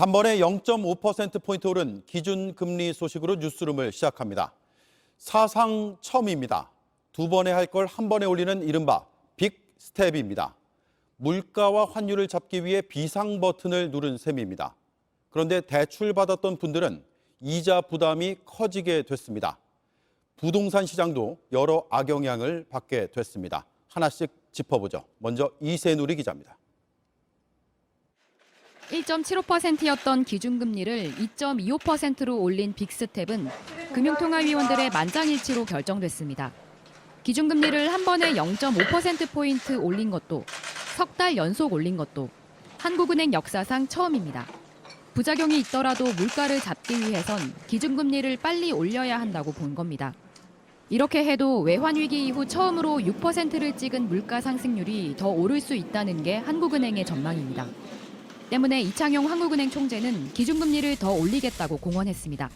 단번에 0.5%포인트 오른 기준금리 소식으로 뉴스룸을 시작합니다. 사상 처음입니다. 두 번에 할 걸 한 번에 올리는 이른바 빅스텝입니다. 물가와 환율을 잡기 위해 비상 버튼을 누른 셈입니다. 그런데 대출받았던 분들은 이자 부담이 커지게 됐습니다. 부동산 시장도 여러 악영향을 받게 됐습니다. 하나씩 짚어보죠. 먼저 이세누리 기자입니다. 1.75%였던 기준금리를 2.25%로 올린 빅스텝은 금융통화위원들의 만장일치로 결정됐습니다. 기준금리를 한 번에 0.5%포인트 올린 것도, 석 달 연속 올린 것도 한국은행 역사상 처음입니다. 부작용이 있더라도 물가를 잡기 위해선 기준금리를 빨리 올려야 한다고 본 겁니다. 이렇게 해도 외환위기 이후 처음으로 6%를 찍은 물가 상승률이 더 오를 수 있다는 게 한국은행의 전망입니다. 때문에 이창용 한국은행 총재는 기준금리를 더 올리겠다고 공언했습니다.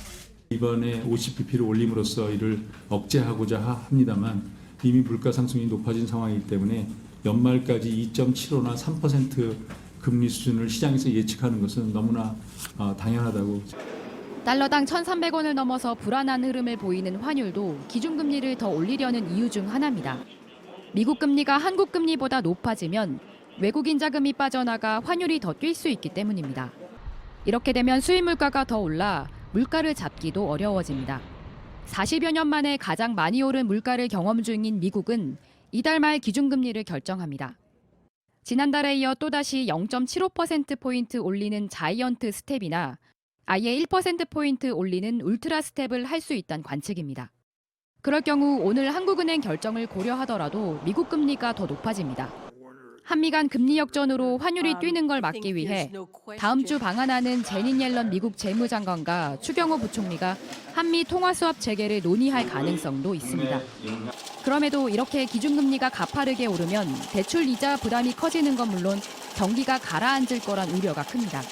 이번에 50bp를 올림으로써 이를 억제하고자 합니다만 이미 물가 상승이 높아진 상황이기 때문에 연말까지 2.75나 3% 금리 수준을 시장에서 예측하는 것은 너무나 당연하다고. 달러당 1,300원을 넘어서 불안한 흐름을 보이는 환율도 기준금리를 더 올리려는 이유 중 하나입니다. 미국 금리가 한국 금리보다 높아지면 외국인 자금이 빠져나가 환율이 더 뛸 수 있기 때문입니다. 이렇게 되면 수입 물가가 더 올라 물가를 잡기도 어려워집니다. 40여 년 만에 가장 많이 오른 물가를 경험 중인 미국은 이달 말 기준금리를 결정합니다. 지난달에 이어 또다시 0.75%포인트 올리는 자이언트 스텝이나 아예 1%포인트 올리는 울트라 스텝을 할 수 있다는 관측입니다. 그럴 경우 오늘 한국은행 결정을 고려하더라도 미국 금리가 더 높아집니다. 한미 간 금리 역전으로 환율이 뛰는 걸 막기 위해 다음 주 방한하는 제닛 옐런 미국 재무장관과 추경호 부총리가 한미 통화수합 재개를 논의할 가능성도 있습니다. 그럼에도 이렇게 기준금리가 가파르게 오르면 대출 이자 부담이 커지는 건 물론 경기가 가라앉을 거란 우려가 큽니다.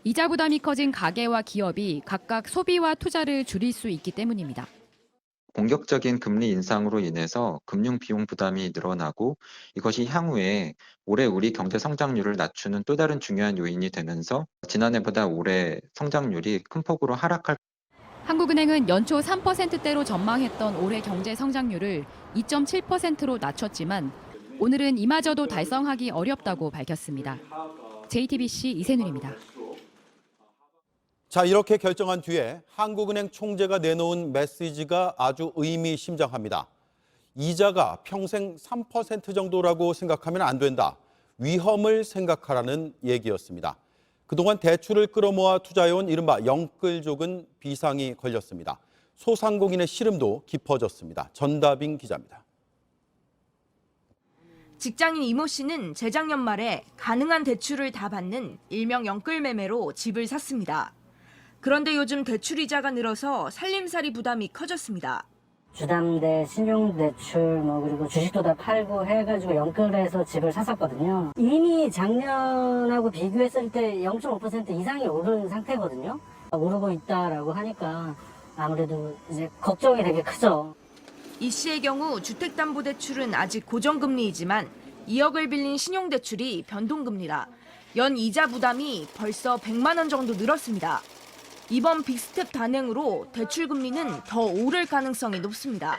이자 부담이 커진 가계와 기업이 각각 소비와 투자를 줄일 수 있기 때문입니다. 공격적인 금리 인상으로 인해서 금융 비용 부담이 늘어나고 이것이 향후에 올해 우리 경제 성장률을 낮추는 또 다른 중요한 요인이 되면서 지난해보다 올해 성장률이 큰 폭으로 하락할. 한국은행은 연초 3%대로 전망했던 올해 경제 성장률을 2.7%로 낮췄지만 오늘은 이마저도 달성하기 어렵다고 밝혔습니다. JTBC 이세누리입니다. 자, 이렇게 결정한 뒤에 한국은행 총재가 내놓은 메시지가 아주 의미심장합니다. 이자가 평생 3% 정도라고 생각하면 안 된다. 위험을 생각하라는 얘기였습니다. 그동안 대출을 끌어모아 투자해온 이른바 영끌족은 비상이 걸렸습니다. 소상공인의 시름도 깊어졌습니다. 전다빈 기자입니다. 직장인 이모 씨는 재작년 말에 가능한 대출을 다 받는 일명 영끌매매로 집을 샀습니다. 그런데 요즘 대출 이자가 늘어서 살림살이 부담이 커졌습니다. 주담대, 신용대출, 그리고 주식도 다 팔고 해가지고 영끌해서 집을 샀었거든요. 이미 작년하고 비교했을 때 0.5% 이상이 오른 상태거든요. 오르고 있다라고 하니까 아무래도 이제 걱정이 되게 크죠. 이 씨의 경우 주택담보대출은 아직 고정금리이지만 2억을 빌린 신용대출이 변동금리라 연 이자 부담이 벌써 100만 원 정도 늘었습니다. 이번 빅스텝 단행으로 대출 금리는 더 오를 가능성이 높습니다.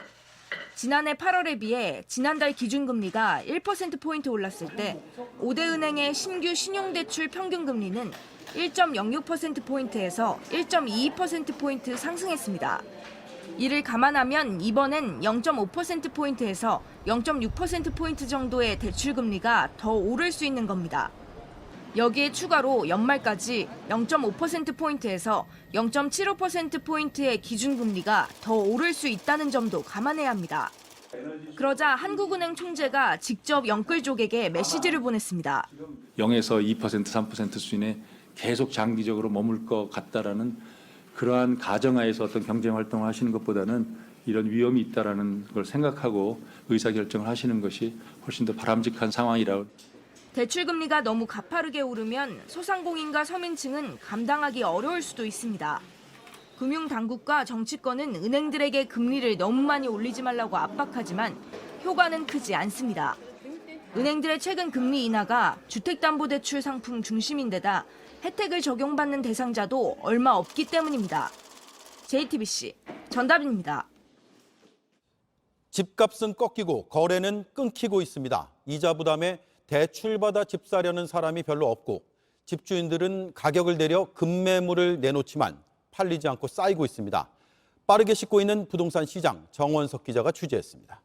지난해 8월에 비해 지난달 기준금리가 1%포인트 올랐을 때 5대 은행의 신규 신용대출 평균금리는 1.06%포인트에서 1.22%포인트 상승했습니다. 이를 감안하면 이번엔 0.5%포인트에서 0.6%포인트 정도의 대출금리가 더 오를 수 있는 겁니다. 여기에 추가로 연말까지 0.5%포인트에서 0.75%포인트의 기준금리가 더 오를 수 있다는 점도 감안해야 합니다. 그러자 한국은행 총재가 직접 영끌족에게 메시지를 보냈습니다. 0에서 2%, 3% 수준에 계속 장기적으로 머물 것 같다라는 그러한 가정하에서 어떤 경쟁 활동을 하시는 것보다는 이런 위험이 있다라는 걸 생각하고 의사결정을 하시는 것이 훨씬 더 바람직한 상황이라고. 대출금리가 너무 가파르게 오르면 소상공인과 서민층은 감당하기 어려울 수도 있습니다. 금융당국과 정치권은 은행들에게 금리를 너무 많이 올리지 말라고 압박하지만 효과는 크지 않습니다. 은행들의 최근 금리 인하가 주택담보대출 상품 중심인데다 혜택을 적용받는 대상자도 얼마 없기 때문입니다. JTBC 전다빈입니다. 집값은 꺾이고 거래는 끊기고 있습니다. 이자 부담에 대출받아 집 사려는 사람이 별로 없고 집주인들은 가격을 내려 급매물을 내놓지만 팔리지 않고 쌓이고 있습니다. 빠르게 식고 있는 부동산 시장, 정원석 기자가 취재했습니다.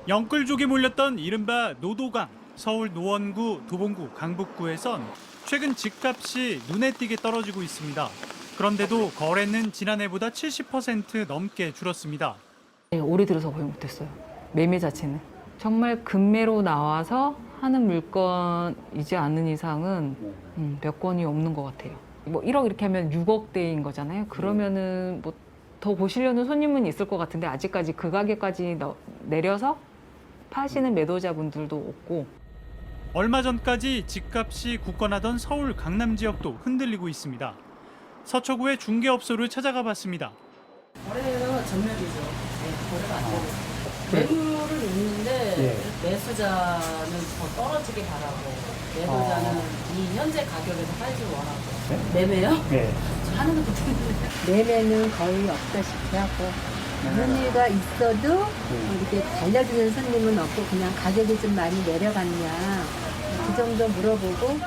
영끌족이 몰렸던 이른바 노도강, 서울 노원구, 도봉구, 강북구에선 최근 집값이 눈에 띄게 떨어지고 있습니다. 그런데도 거래는 지난해보다 70% 넘게 줄었습니다. 올해 들어서 거의 못했어요. 매매 자체는. 정말 급매로 나와서 하는 물건이지 않는 이상은 몇 건이 없는 것 같아요. 뭐 1억 이렇게 하면 6억대인 거잖아요. 그러면은 뭐 더 보시려는 손님은 있을 것 같은데 아직까지 그 가격까지 내려서 파시는 매도자분들도 없고. 얼마 전까지 집값이 굳건하던 서울 강남 지역도 흔들리고 있습니다. 서초구의 중개업소를 찾아가 봤습니다. 거래가 전멸이죠. 거래가 안 되고. 매물은 있는데 매수자는 더 떨어지게 바라고 매도자는 이 현재 가격에서 팔지 원하고. 매매요? 네. 저 하는 것도 없는데. 매매는 거의 없다시피 하고 문의가 있어도 이렇게 달려주는 손님은 없고 그냥 가격이 좀 많이 내려갔냐 그 정도 물어보고.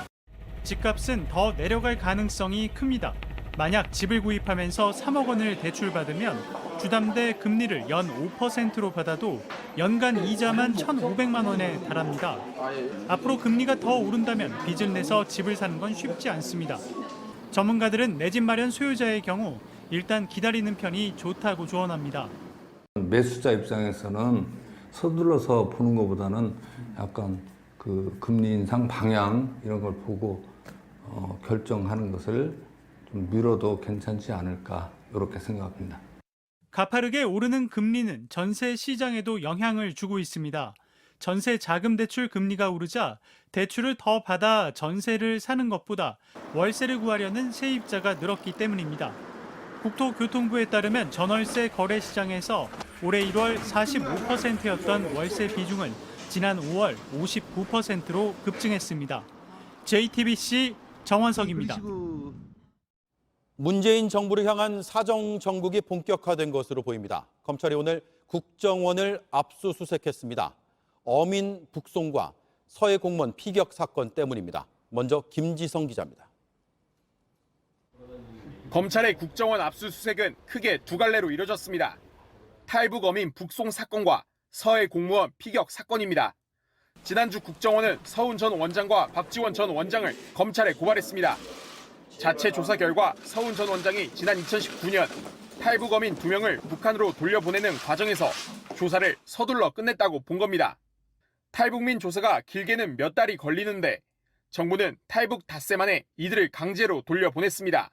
집값은 더 내려갈 가능성이 큽니다. 만약 집을 구입하면서 3억 원을 대출받으면 주담대 금리를 연 5%로 받아도 연간 이자만 1,500만 원에 달합니다. 앞으로 금리가 더 오른다면 빚을 내서 집을 사는 건 쉽지 않습니다. 전문가들은 내 집 마련 소유자의 경우 일단 기다리는 편이 좋다고 조언합니다. 매수자 입장에서는 서둘러서 보는 것보다는 약간 그 금리 인상 방향 이런 걸 보고 결정하는 것을 좀 미뤄도 괜찮지 않을까 이렇게 생각합니다. 가파르게 오르는 금리는 전세 시장에도 영향을 주고 있습니다. 전세 자금 대출 금리가 오르자 대출을 더 받아 전세를 사는 것보다 월세를 구하려는 세입자가 늘었기 때문입니다. 국토교통부에 따르면 전월세 거래 시장에서 올해 1월 45%였던 월세 비중은 지난 5월 59%로 급증했습니다. JTBC 정원석입니다. 문재인 정부를 향한 사정 정국이 본격화된 것으로 보입니다. 검찰이 오늘 국정원을 압수수색했습니다. 어민 북송과 서해 공무원 피격 사건 때문입니다. 먼저 김지성 기자입니다. 검찰의 국정원 압수수색은 크게 두 갈래로 이뤄졌습니다. 탈북 어민 북송 사건과 서해 공무원 피격 사건입니다. 지난주 국정원은 서훈 전 원장과 박지원 전 원장을 검찰에 고발했습니다. 자체 조사 결과 서훈 전 원장이 지난 2019년 탈북 어민 2명을 북한으로 돌려보내는 과정에서 조사를 서둘러 끝냈다고 본 겁니다. 탈북민 조사가 길게는 몇 달이 걸리는데 정부는 탈북 닷새 만에 이들을 강제로 돌려보냈습니다.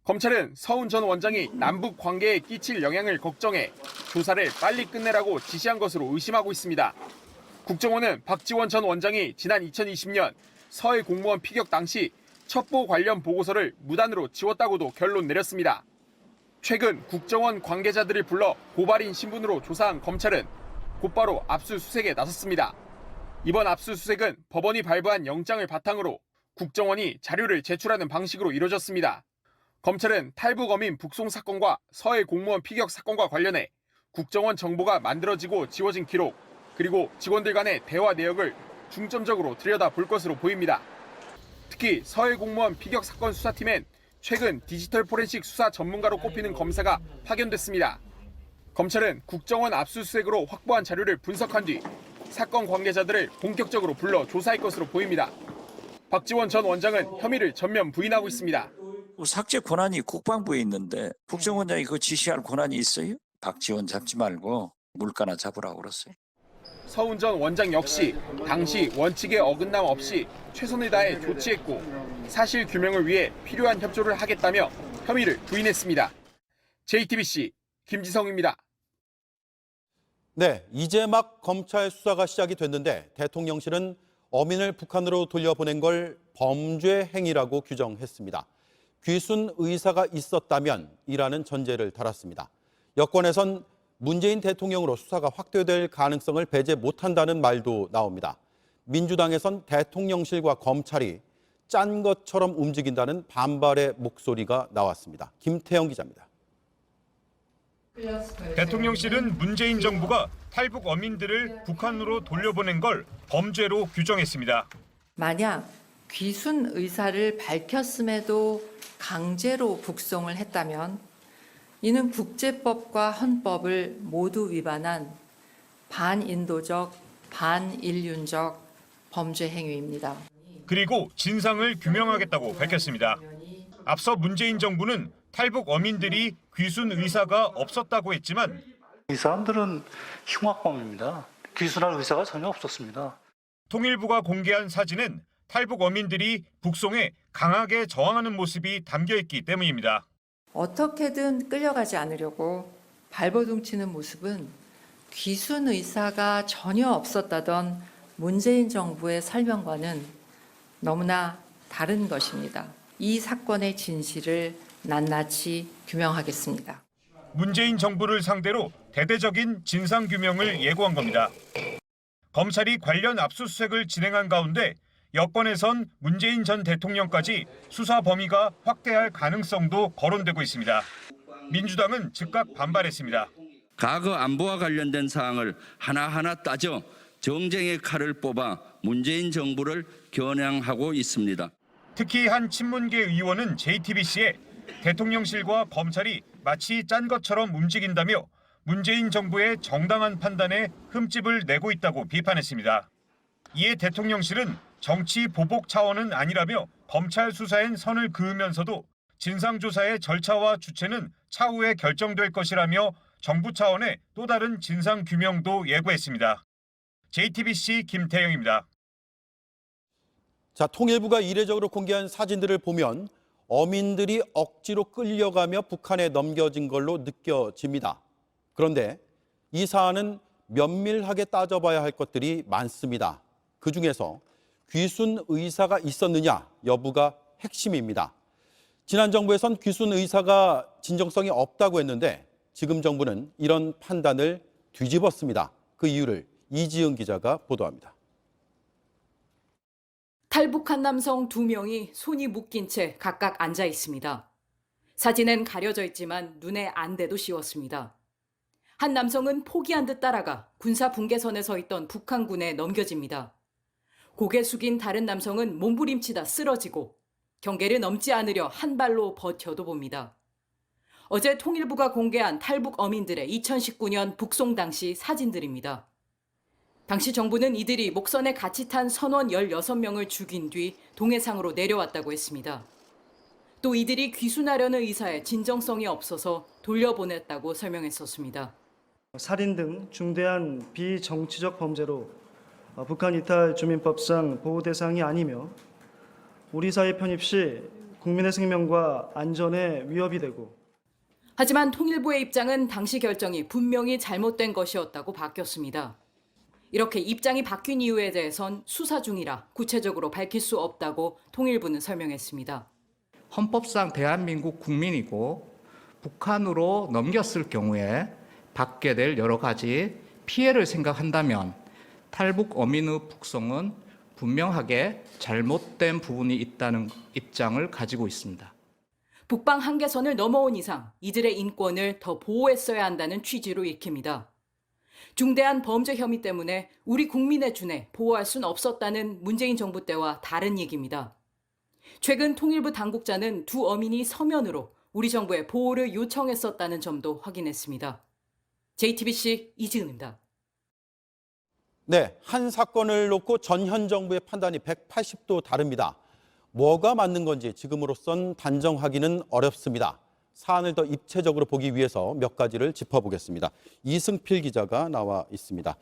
검찰은 서훈 전 원장이 남북 관계에 끼칠 영향을 걱정해 조사를 빨리 끝내라고 지시한 것으로 의심하고 있습니다. 국정원은 박지원 전 원장이 지난 2020년 서해 공무원 피격 당시 첩보 관련 보고서를 무단으로 지웠다고도 결론 내렸습니다. 최근 국정원 관계자들을 불러 고발인 신분으로 조사한 검찰은 곧바로 압수수색에 나섰습니다. 이번 압수수색은 법원이 발부한 영장을 바탕으로 국정원이 자료를 제출하는 방식으로 이뤄졌습니다. 검찰은 탈북 어민 북송 사건과 서해 공무원 피격 사건과 관련해 국정원 정보가 만들어지고 지워진 기록, 그리고 직원들 간의 대화 내역을 중점적으로 들여다볼 것으로 보입니다. 특히 서해 공무원 피격 사건 수사팀엔 최근 디지털 포렌식 수사 전문가로 꼽히는 검사가 파견됐습니다. 검찰은 국정원 압수수색으로 확보한 자료를 분석한 뒤 사건 관계자들을 본격적으로 불러 조사할 것으로 보입니다. 박지원 전 원장은 혐의를 전면 부인하고 있습니다. 삭제 권한이 국방부에 있는데 국정원장이 그거 지시할 권한이 있어요? 박지원 잡지 말고 물가나 잡으라고 그랬어요. 서훈 전 원장 역시 당시 원칙에 어긋남 없이 최선을 다해 조치했고 사실 규명을 위해 필요한 협조를 하겠다며 혐의를 부인했습니다. JTBC 김지성입니다. 네, 이제 막 검찰 수사가 시작이 됐는데 대통령실은 어민을 북한으로 돌려보낸 걸 범죄 행위라고 규정했습니다. 귀순 의사가 있었다면 이라는 전제를 달았습니다. 여권에선 문재인 대통령으로 수사가 확대될 가능성을 배제 못한다는 말도 나옵니다. 민주당에선 대통령실과 검찰이 짠 것처럼 움직인다는 반발의 목소리가 나왔습니다. 김태영 기자입니다. 대통령실은 문재인 정부가 탈북 어민들을 북한으로 돌려보낸 걸 범죄로 규정했습니다. 만약 귀순 의사를 밝혔음에도 강제로 북송을 했다면 이는 국제법과 헌법을 모두 위반한 반인도적, 반인륜적 범죄 행위입니다. 그리고 진상을 규명하겠다고 밝혔습니다. 앞서 문재인 정부는 탈북 어민들이 귀순 의사가 없었다고 했지만 이 사람들은 흉악범입니다. 귀순할 의사가 전혀 없었습니다. 통일부가 공개한 사진은 탈북 어민들이 북송에 강하게 저항하는 모습이 담겨 있기 때문입니다. 어떻게든 끌려가지 않으려고 발버둥 치는 모습은 귀순 의사가 전혀 없었다던 문재인 정부의 설명과는 너무나 다른 것입니다. 이 사건의 진실을 낱낱이 규명하겠습니다. 문재인 정부를 상대로 대대적인 진상규명을 예고한 겁니다. 검찰이 관련 압수수색을 진행한 가운데 여권에선 문재인 전 대통령까지 수사 범위가 확대할 가능성도 거론되고 있습니다. 민주당은 즉각 반발했습니다. 과거 안보와 관련된 사항을 하나하나 따져 정쟁의 칼을 뽑아 문재인 정부를 겨냥하고 있습니다. 특히 한 친문계 의원은 JTBC에 대통령실과 검찰이 마치 짠 것처럼 움직인다며 문재인 정부의 정당한 판단에 흠집을 내고 있다고 비판했습니다. 이에 대통령실은 정치 보복 차원은 아니라며 검찰 수사엔 선을 그으면서도 진상조사의 절차와 주체는 차후에 결정될 것이라며 정부 차원의 또 다른 진상규명도 예고했습니다. JTBC 김태영입니다. 자, 통일부가 이례적으로 공개한 사진들을 보면 어민들이 억지로 끌려가며 북한에 넘겨진 걸로 느껴집니다. 그런데 이 사안은 면밀하게 따져봐야 할 것들이 많습니다. 그중에서 귀순 의사가 있었느냐 여부가 핵심입니다. 지난 정부에선 귀순 의사가 진정성이 없다고 했는데 지금 정부는 이런 판단을 뒤집었습니다. 그 이유를 이지은 기자가 보도합니다. 탈북한 남성 2명이 손이 묶인 채 각각 앉아 있습니다. 사진은 가려져 있지만 눈에 안대도 씌웠습니다. 한 남성은 포기한 듯 따라가 군사 분계선에 서 있던 북한군에 넘겨집니다. 고개 숙인 다른 남성은 몸부림치다 쓰러지고 경계를 넘지 않으려 한 발로 버텨도 봅니다. 어제 통일부가 공개한 탈북 어민들의 2019년 북송 당시 사진들입니다. 당시 정부는 이들이 목선에 같이 탄 선원 16명을 죽인 뒤 동해상으로 내려왔다고 했습니다. 또 이들이 귀순하려는 의사에 진정성이 없어서 돌려보냈다고 설명했었습니다. 살인 등 중대한 비정치적 범죄로 북한 이탈 주민법상 보호 대상이 아니며 우리 사회 편입 시 국민의 생명과 안전에 위협이 되고 하지만 통일부의 입장은 당시 결정이 분명히 잘못된 것이었다고 바뀌었습니다. 이렇게 입장이 바뀐 이유에 대해선 수사 중이라 구체적으로 밝힐 수 없다고 통일부는 설명했습니다. 헌법상 대한민국 국민이고 북한으로 넘겼을 경우에 받게 될 여러 가지 피해를 생각한다면 탈북 어민의 북송은 분명하게 잘못된 부분이 있다는 입장을 가지고 있습니다. 북방 한계선을 넘어온 이상 이들의 인권을 더 보호했어야 한다는 취지로 읽힙니다. 중대한 범죄 혐의 때문에 우리 국민의 준에 보호할 수는 없었다는 문재인 정부 때와 다른 얘기입니다. 최근 통일부 당국자는 두 어민이 서면으로 우리 정부에 보호를 요청했었다는 점도 확인했습니다. JTBC 이지은입니다. 네, 한 사건을 놓고 전 현 정부의 판단이 180도 다릅니다. 뭐가 맞는 건지 지금으로선 단정하기는 어렵습니다. 사안을 더 입체적으로 보기 위해서 몇 가지를 짚어보겠습니다. 이승필 기자가 나와 있습니다.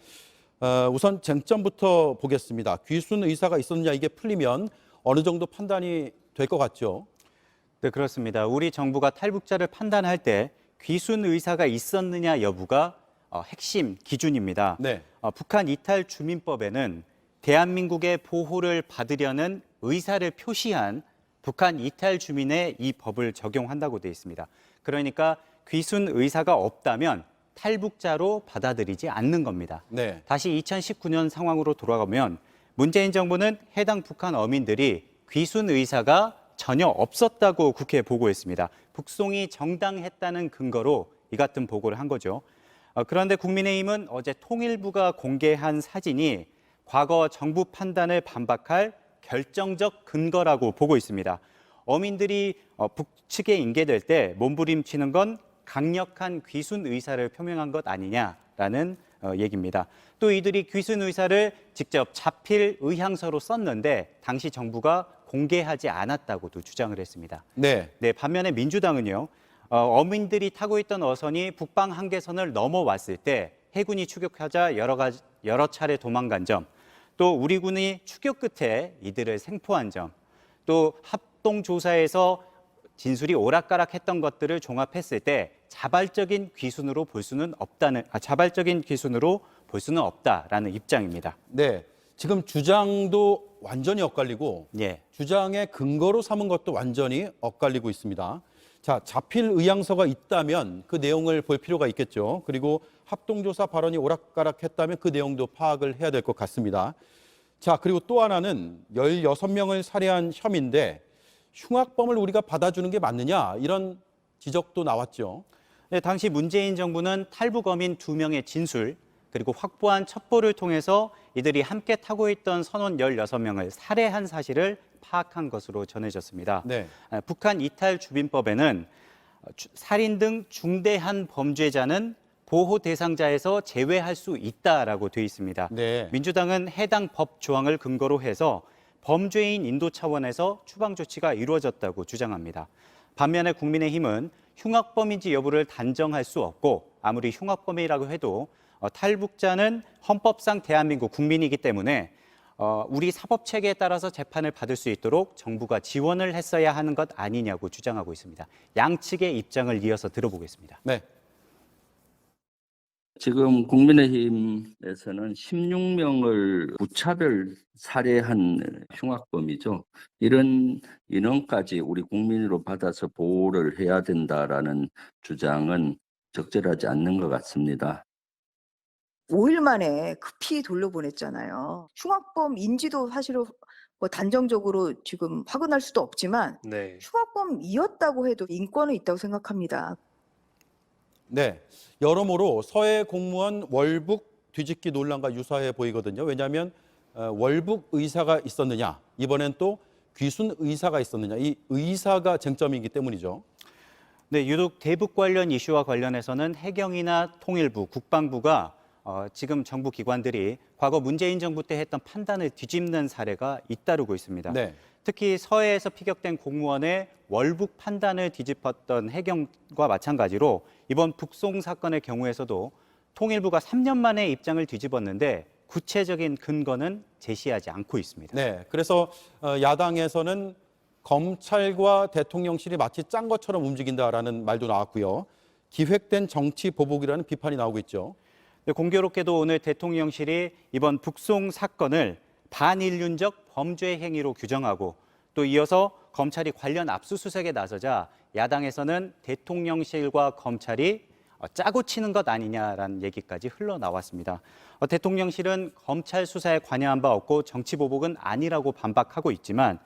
우선 쟁점부터 보겠습니다. 귀순 의사가 있었느냐 이게 풀리면 어느 정도 판단이 될 것 같죠? 네, 그렇습니다. 우리 정부가 탈북자를 판단할 때 귀순 의사가 있었느냐 여부가 핵심 기준입니다. 네. 북한 이탈 주민법에는 대한민국의 보호를 받으려는 의사를 표시한 북한 이탈 주민의 이 법을 적용한다고 되어 있습니다. 그러니까 귀순 의사가 없다면 탈북자로 받아들이지 않는 겁니다. 네. 다시 2019년 상황으로 돌아가면 문재인 정부는 해당 북한 어민들이 귀순 의사가 전혀 없었다고 국회에 보고했습니다. 북송이 정당했다는 근거로 이 같은 보고를 한 거죠. 그런데 국민의힘은 어제 통일부가 공개한 사진이 과거 정부 판단을 반박할 결정적 근거라고 보고 있습니다. 어민들이 북측에 인계될 때 몸부림치는 건 강력한 귀순 의사를 표명한 것 아니냐라는 얘기입니다. 또 이들이 귀순 의사를 직접 자필 의향서로 썼는데 당시 정부가 공개하지 않았다고도 주장을 했습니다. 네. 반면에 민주당은요. 어민들이 타고 있던 어선이 북방 한계선을 넘어왔을 때 해군이 추격하자 여러 차례 도망간 점, 또 우리 군이 추격 끝에 이들을 생포한 점, 또 합동조사에서 진술이 오락가락했던 것들을 종합했을 때 자발적인 귀순으로 볼 수는 없다라는 입장입니다. 네. 지금 주장도 완전히 엇갈리고 주장의 근거로 삼은 것도 완전히 엇갈리고 있습니다. 자, 자필 의향서가 있다면 그 내용을 볼 필요가 있겠죠. 그리고 합동조사 발언이 오락가락했다면 그 내용도 파악을 해야 될 것 같습니다. 자, 그리고 또 하나는 16명을 살해한 혐의인데 흉악범을 우리가 받아주는 게 맞느냐 이런 지적도 나왔죠. 네, 당시 문재인 정부는 탈북 어민 2명의 진술 그리고 확보한 첩보를 통해서 이들이 함께 타고 있던 선원 16명을 살해한 사실을 파악한 것으로 전해졌습니다. 네. 북한 이탈 주민법에는 살인 등 중대한 범죄자는 보호 대상자에서 제외할 수 있다라고 되어 있습니다. 네. 민주당은 해당 법 조항을 근거로 해서 범죄인 인도 차원에서 추방 조치가 이루어졌다고 주장합니다. 반면에 국민의힘은 흉악범인지 여부를 단정할 수 없고 아무리 흉악범이라고 해도 탈북자는 헌법상 대한민국 국민이기 때문에 우리 사법체계에 따라서 재판을 받을 수 있도록 정부가 지원을 했어야 하는 것 아니냐고 주장하고 있습니다. 양측의 입장을 이어서 들어보겠습니다. 네. 지금 국민의힘에서는 16명을 무차별 살해한 흉악범이죠. 이런 인원까지 우리 국민으로 받아서 보호를 해야 된다라는 주장은 적절하지 않는 것 같습니다. 5일 만에 급히 돌려보냈잖아요. 흉악범 인지도 사실은 뭐 단정적으로 지금 확인할 수도 없지만 흉악범이었다고 해도 인권은 있다고 생각합니다. 네, 여러모로 서해 공무원 월북 뒤집기 논란과 유사해 보이거든요. 왜냐하면 월북 의사가 있었느냐, 이번엔 또 귀순 의사가 있었느냐, 이 의사가 쟁점이기 때문이죠. 네, 유독 대북 관련 이슈와 관련해서는 해경이나 통일부, 국방부가 지금 정부 기관들이 과거 문재인 정부 때 했던 판단을 뒤집는 사례가 잇따르고 있습니다. 네. 특히 서해에서 피격된 공무원의 월북 판단을 뒤집었던 해경과 마찬가지로 이번 북송 사건의 경우에서도 통일부가 3년 만에 입장을 뒤집었는데 구체적인 근거는 제시하지 않고 있습니다. 네, 그래서 야당에서는 검찰과 대통령실이 마치 짠 것처럼 움직인다라는 말도 나왔고요. 기획된 정치 보복이라는 비판이 나오고 있죠. 네, 공교롭게도 오늘 대통령실이 이번 북송 사건을 반인륜적 범죄 행위로 규정하고 또 이어서 검찰이 관련 압수수색에 나서자 야당에서는 대통령실과 검찰이 짜고 치는 것 아니냐라는 얘기까지 흘러나왔습니다. 대통령실은 검찰 수사에 관여한 바 없고 정치 보복은 아니라고 반박하고 있지만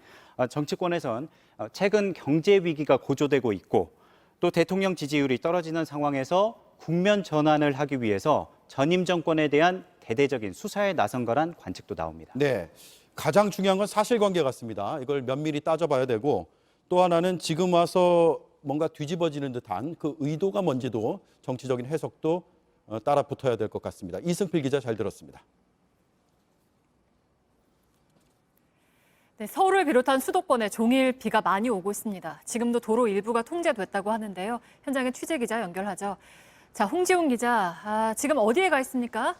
정치권에선 최근 경제 위기가 고조되고 있고 또 대통령 지지율이 떨어지는 상황에서 국면 전환을 하기 위해서 전임 정권에 대한 대대적인 수사에 나선 거란 관측도 나옵니다. 네, 가장 중요한 건 사실관계 같습니다. 이걸 면밀히 따져봐야 되고 또 하나는 지금 와서 뭔가 뒤집어지는 듯한 그 의도가 뭔지도 정치적인 해석도 따라 붙어야 될 것 같습니다. 이승필 기자 잘 들었습니다. 네, 서울을 비롯한 수도권에 종일 비가 많이 오고 있습니다. 지금도 도로 일부가 통제됐다고 하는데요. 현장에 취재 기자 연결하죠. 자, 홍지훈 기자, 지금 어디에 가 있습니까?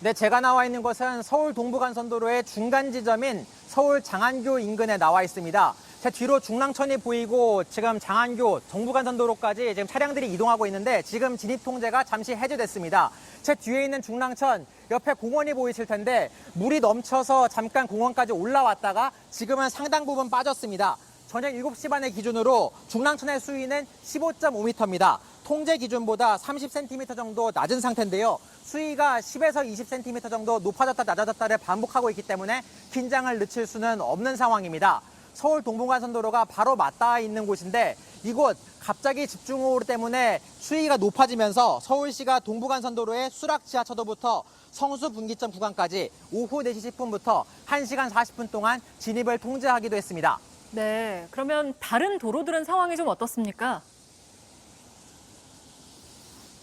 네, 제가 나와 있는 곳은 서울 동부간선도로의 중간 지점인 서울 장안교 인근에 나와 있습니다. 제 뒤로 중랑천이 보이고 지금 장안교 동부간선도로까지 지금 차량들이 이동하고 있는데 지금 진입 통제가 잠시 해제됐습니다. 제 뒤에 있는 중랑천 옆에 공원이 보이실 텐데 물이 넘쳐서 잠깐 공원까지 올라왔다가 지금은 상당 부분 빠졌습니다. 저녁 7시 반의 기준으로 중랑천의 수위는 15.5m입니다. 통제 기준보다 30cm 정도 낮은 상태인데요. 수위가 10에서 20cm 정도 높아졌다 낮아졌다를 반복하고 있기 때문에 긴장을 늦출 수는 없는 상황입니다. 서울 동부간선도로가 바로 맞닿아 있는 곳인데 이곳 갑자기 집중호우 때문에 수위가 높아지면서 서울시가 동부간선도로의 수락 지하차도부터 성수 분기점 구간까지 오후 4시 10분부터 1시간 40분 동안 진입을 통제하기도 했습니다. 네, 그러면 다른 도로들은 상황이 좀 어떻습니까?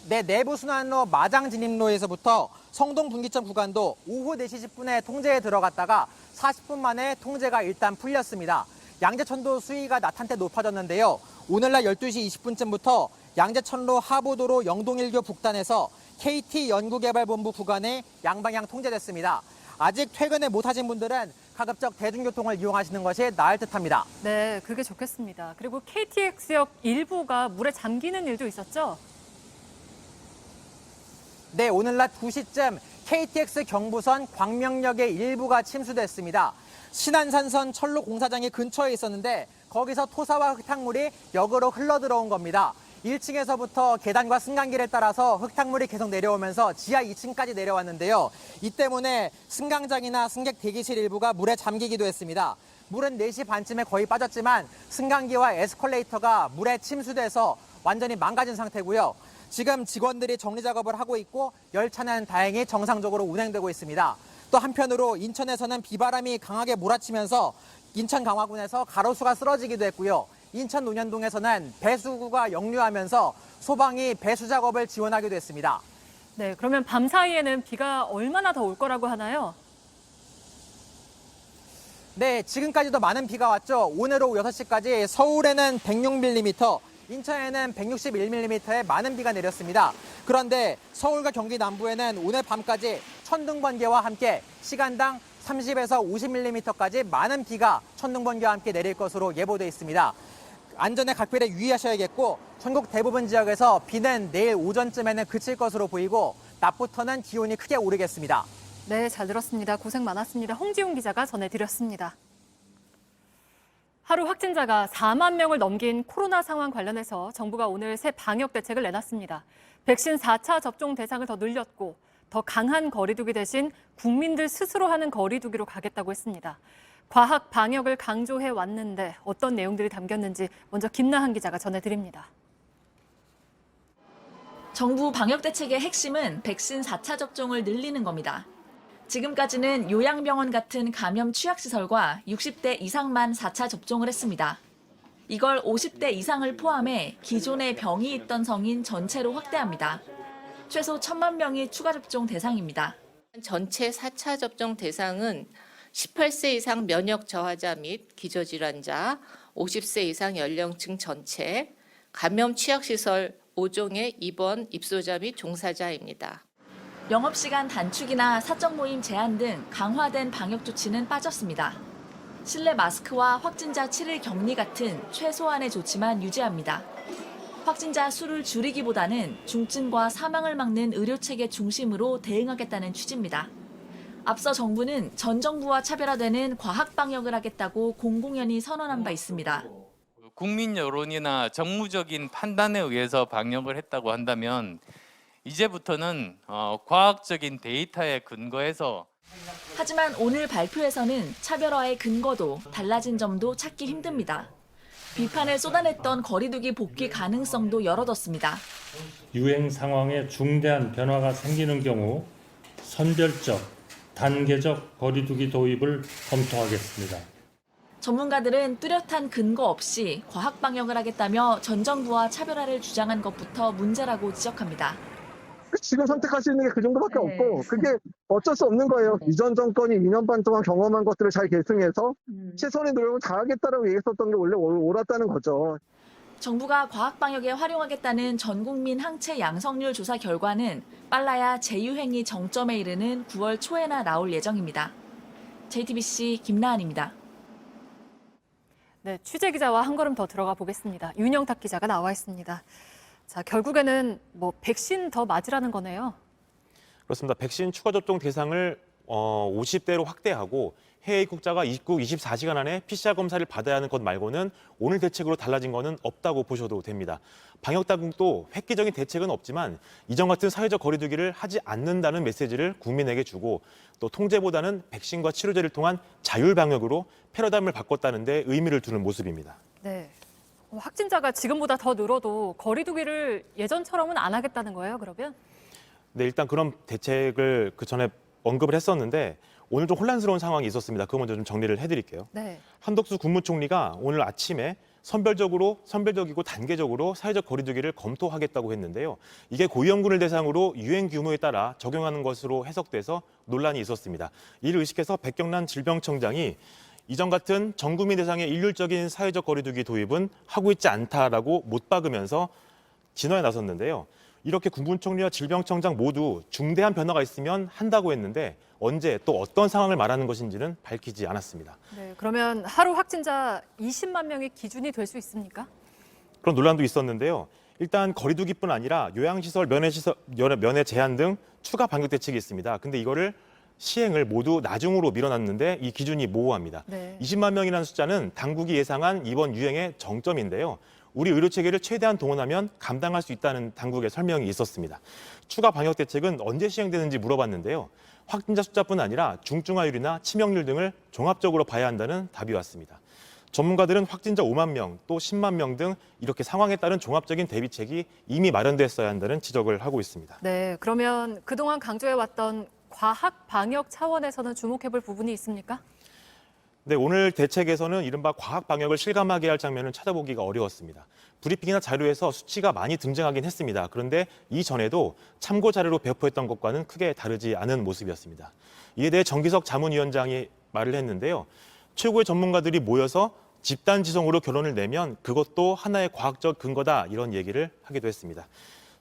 네, 내부 순환로 마장 진입로에서부터 성동 분기점 구간도 오후 4시 10분에 통제에 들어갔다가 40분 만에 통제가 일단 풀렸습니다. 양재천도 수위가 낮 한때 높아졌는데요. 오늘날 12시 20분쯤부터 양재천로 하부도로 영동일교 북단에서 KT 연구개발본부 구간에 양방향 통제됐습니다. 아직 퇴근을 못하신 분들은 가급적 대중교통을 이용하시는 것이 나을 듯합니다. 네, 그게 좋겠습니다. 그리고 KTX역 일부가 물에 잠기는 일도 있었죠? 네, 오늘 낮 2시쯤 KTX 경부선 광명역의 일부가 침수됐습니다. 신안산선 철로 공사장이 근처에 있었는데 거기서 토사와 흙탕물이 역으로 흘러들어온 겁니다. 1층에서부터 계단과 승강기를 따라서 흙탕물이 계속 내려오면서 지하 2층까지 내려왔는데요. 이 때문에 승강장이나 승객 대기실 일부가 물에 잠기기도 했습니다. 물은 4시 반쯤에 거의 빠졌지만 승강기와 에스컬레이터가 물에 침수돼서 완전히 망가진 상태고요. 지금 직원들이 정리 작업을 하고 있고 열차는 다행히 정상적으로 운행되고 있습니다. 또 한편으로 인천에서는 비바람이 강하게 몰아치면서 인천 강화군에서 가로수가 쓰러지기도 했고요. 인천 논현동에서는 배수구가 역류하면서 소방이 배수 작업을 지원하기도 했습니다. 네, 그러면 밤 사이에는 비가 얼마나 더 올 거라고 하나요? 네, 지금까지도 많은 비가 왔죠. 오늘 오후 6시까지 서울에는 106mm, 인천에는 161mm의 많은 비가 내렸습니다. 그런데 서울과 경기 남부에는 오늘 밤까지 천둥번개와 함께 시간당 30에서 50mm까지 많은 비가 천둥번개와 함께 내릴 것으로 예보돼 있습니다. 안전에 각별히 유의하셔야겠고 전국 대부분 지역에서 비는 내일 오전쯤에는 그칠 것으로 보이고 낮부터는 기온이 크게 오르겠습니다. 네, 잘 들었습니다. 고생 많았습니다. 홍지훈 기자가 전해드렸습니다. 하루 확진자가 4만 명을 넘긴 코로나 상황 관련해서 정부가 오늘 새 방역 대책을 내놨습니다. 백신 4차 접종 대상을 더 늘렸고 더 강한 거리두기 대신 국민들 스스로 하는 거리두기로 가겠다고 했습니다. 과학 방역을 강조해 왔는데 어떤 내용들이 담겼는지 먼저 김나한 기자가 전해드립니다. 정부 방역 대책의 핵심은 백신 4차 접종을 늘리는 겁니다. 지금까지는 요양병원 같은 감염 취약시설과 60대 이상만 4차 접종을 했습니다. 이걸 50대 이상을 포함해 기존에 병이 있던 성인 전체로 확대합니다. 최소 1,000만 명이 추가 접종 대상입니다. 전체 4차 접종 대상은 18세 이상 면역 저하자 및 기저질환자, 50세 이상 연령층 전체, 감염 취약시설 5종의 입원, 입소자 및 종사자입니다. 영업시간 단축이나 사적 모임 제한 등 강화된 방역 조치는 빠졌습니다. 실내 마스크와 확진자 7일 격리 같은 최소한의 조치만 유지합니다. 확진자 수를 줄이기보다는 중증과 사망을 막는 의료체계 중심으로 대응하겠다는 취지입니다. 앞서 정부는 전 정부와 차별화되는 과학 방역을 하겠다고 공공연히 선언한 바 있습니다. 국민 여론이나 정무적인 판단에 의해서 방역을 했다고 한다면 이제부터는 과학적인 데이터에 근거해서 하지만 오늘 발표에서는 차별화의 근거도 달라진 점도 찾기 힘듭니다. 비판을 쏟아냈던 거리두기 복귀 가능성도 열어뒀습니다. 유행 상황에 중대한 변화가 생기는 경우 선별적, 단계적 거리두기 도입을 검토하겠습니다. 전문가들은 뚜렷한 근거 없이 과학 방역을 하겠다며 전 정부와 차별화를 주장한 것부터 문제라고 지적합니다. 지금 선택할 수 있는 게 그 정도밖에 없고 그게 어쩔 수 없는 거예요. 이전 정권이 2년 반 동안 경험한 것들을 잘 계승해서 최선의 노력을 다하겠다라고 얘기했었던 게 원래 옳았다는 거죠. 정부가 과학 방역에 활용하겠다는 전국민 항체 양성률 조사 결과는 빨라야 재유행이 정점에 이르는 9월 초에나 나올 예정입니다. JTBC 김나한입니다. 네, 취재 기자와 한 걸음 더 들어가 보겠습니다. 윤영탁 기자가 나와 있습니다. 자, 결국에는 백신 더 맞으라는 거네요. 그렇습니다. 백신 추가 접종 대상을 50대로 확대하고 해외 입국자가 입국 24시간 안에 PCR 검사를 받아야 하는 것 말고는 오늘 대책으로 달라진 것은 없다고 보셔도 됩니다. 방역당국도 획기적인 대책은 없지만 이전 같은 사회적 거리두기를 하지 않는다는 메시지를 국민에게 주고 또 통제보다는 백신과 치료제를 통한 자율방역으로 패러다임을 바꿨다는 데 의미를 두는 모습입니다. 네. 확진자가 지금보다 더 늘어도 거리두기를 예전처럼은 안 하겠다는 거예요, 그러면? 네, 일단 그런 대책을 그 전에 언급을 했었는데 오늘 좀 혼란스러운 상황이 있었습니다. 그거 먼저 좀 정리를 해드릴게요. 네. 한덕수 국무총리가 오늘 아침에 선별적이고 단계적으로 사회적 거리두기를 검토하겠다고 했는데요. 이게 고위험군을 대상으로 유행 규모에 따라 적용하는 것으로 해석돼서 논란이 있었습니다. 이를 의식해서 백경란 질병청장이 이전 같은 전 국민 대상의 일률적인 사회적 거리두기 도입은 하고 있지 않다라고 못 박으면서 진화에 나섰는데요. 이렇게 국무총리와 질병청장 모두 중대한 변화가 있으면 한다고 했는데 언제 또 어떤 상황을 말하는 것인지는 밝히지 않았습니다. 네, 그러면 하루 확진자 20만 명이 기준이 될 수 있습니까? 그런 논란도 있었는데요. 일단 거리두기뿐 아니라 요양시설, 면회 제한 등 추가 방역 대책이 있습니다. 근데 이거를 시행을 모두 나중으로 밀어놨는데 이 기준이 모호합니다. 네. 20만 명이라는 숫자는 당국이 예상한 이번 유행의 정점인데요. 우리 의료체계를 최대한 동원하면 감당할 수 있다는 당국의 설명이 있었습니다. 추가 방역 대책은 언제 시행되는지 물어봤는데요. 확진자 숫자뿐 아니라 중증화율이나 치명률 등을 종합적으로 봐야 한다는 답이 왔습니다. 전문가들은 확진자 5만 명, 또 10만 명 등 이렇게 상황에 따른 종합적인 대비책이 이미 마련됐어야 한다는 지적을 하고 있습니다. 네, 그러면 그동안 강조해왔던 과학 방역 차원에서는 주목해볼 부분이 있습니까? 네, 오늘 대책에서는 이른바 과학 방역을 실감하게 할 장면을 찾아보기가 어려웠습니다. 브리핑이나 자료에서 수치가 많이 등장하긴 했습니다. 그런데 이전에도 참고 자료로 배포했던 것과는 크게 다르지 않은 모습이었습니다. 이에 대해 정기석 자문위원장이 말을 했는데요. 최고의 전문가들이 모여서 집단 지성으로 결론을 내면 그것도 하나의 과학적 근거다 이런 얘기를 하기도 했습니다.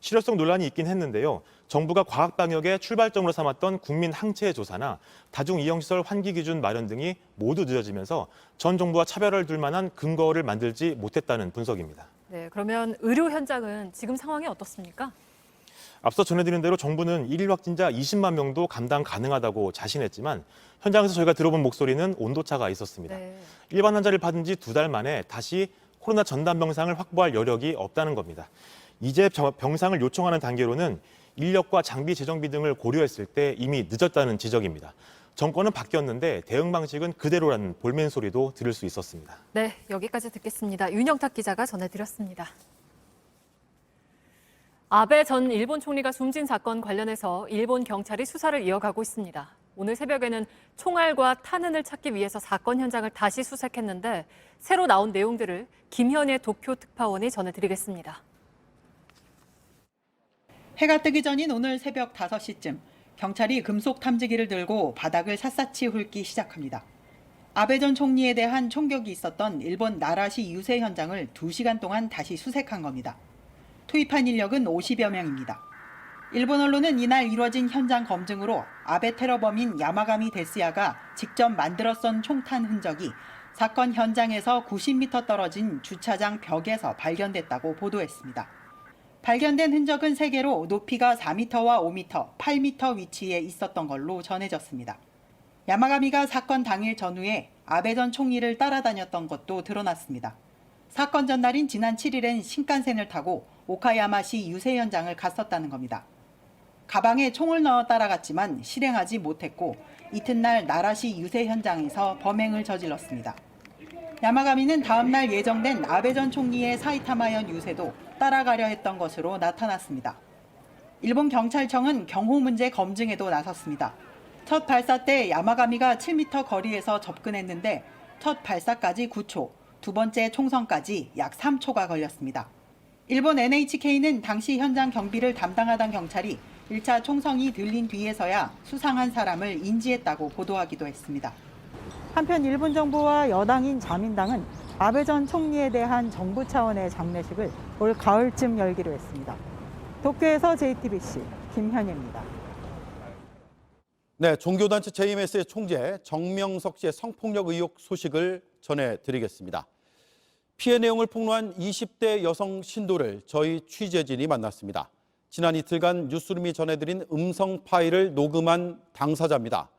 실효성 논란이 있긴 했는데요. 정부가 과학 방역의 출발점으로 삼았던 국민 항체 조사나 다중 이용시설 환기 기준 마련 등이 모두 늦어지면서 전 정부와 차별을 둘 만한 근거를 만들지 못했다는 분석입니다. 네, 그러면 의료 현장은 지금 상황이 어떻습니까? 앞서 전해드린 대로 정부는 일일 확진자 20만 명도 감당 가능하다고 자신했지만 현장에서 저희가 들어본 목소리는 온도차가 있었습니다. 네. 일반 환자를 받은 지 2달 만에 다시 코로나 전담 병상을 확보할 여력이 없다는 겁니다. 이제 병상을 요청하는 단계로는 인력과 장비 재정비 등을 고려했을 때 이미 늦었다는 지적입니다. 정권은 바뀌었는데 대응 방식은 그대로라는 볼멘 소리도 들을 수 있었습니다. 네, 여기까지 듣겠습니다. 윤영탁 기자가 전해드렸습니다. 아베 전 일본 총리가 숨진 사건 관련해서 일본 경찰이 수사를 이어가고 있습니다. 오늘 새벽에는 총알과 탄흔을 찾기 위해서 사건 현장을 다시 수색했는데 새로 나온 내용들을 김현애 도쿄 특파원이 전해드리겠습니다. 해가 뜨기 전인 오늘 새벽 5시쯤 경찰이 금속 탐지기를 들고 바닥을 샅샅이 훑기 시작합니다. 아베 전 총리에 대한 총격이 있었던 일본 나라시 유세 현장을 2시간 동안 다시 수색한 겁니다. 투입한 인력은 50여 명입니다. 일본 언론은 이날 이뤄진 현장 검증으로 아베 테러범인 야마가미 데스야가 직접 만들어 쏜 총탄 흔적이 사건 현장에서 90m 떨어진 주차장 벽에서 발견됐다고 보도했습니다. 발견된 흔적은 3개로 높이가 4m와 5m, 8m 위치에 있었던 걸로 전해졌습니다. 야마가미가 사건 당일 전후에 아베 전 총리를 따라다녔던 것도 드러났습니다. 사건 전날인 지난 7일엔 신칸센을 타고 오카야마시 유세 현장을 갔었다는 겁니다. 가방에 총을 넣어 따라갔지만 실행하지 못했고 이튿날 나라시 유세 현장에서 범행을 저질렀습니다. 야마가미는 다음 날 예정된 아베 전 총리의 사이타마현 유세도 따라가려 했던 것으로 나타났습니다. 일본 경찰청은 경호 문제 검증에도 나섰습니다. 첫 발사 때 야마가미가 7m 거리에서 접근했는데 첫 발사까지 9초, 두 번째 총성까지 약 3초가 걸렸습니다. 일본 NHK는 당시 현장 경비를 담당하던 경찰이 1차 총성이 들린 뒤에서야 수상한 사람을 인지했다고 보도하기도 했습니다. 한편 일본 정부와 여당인 자민당은 아베 전 총리에 대한 정부 차원의 장례식을 올 가을쯤 열기로 했습니다. 도쿄에서 JTBC 김현희입니다. 네, 종교단체 JMS의 총재 정명석 씨의 성폭력 의혹 소식을 전해드리겠습니다. 피해 내용을 폭로한 20대 여성 신도를 저희 취재진이 만났습니다. 지난 이틀간 뉴스룸이 전해드린 음성 파일을 녹음한 당사자입니다.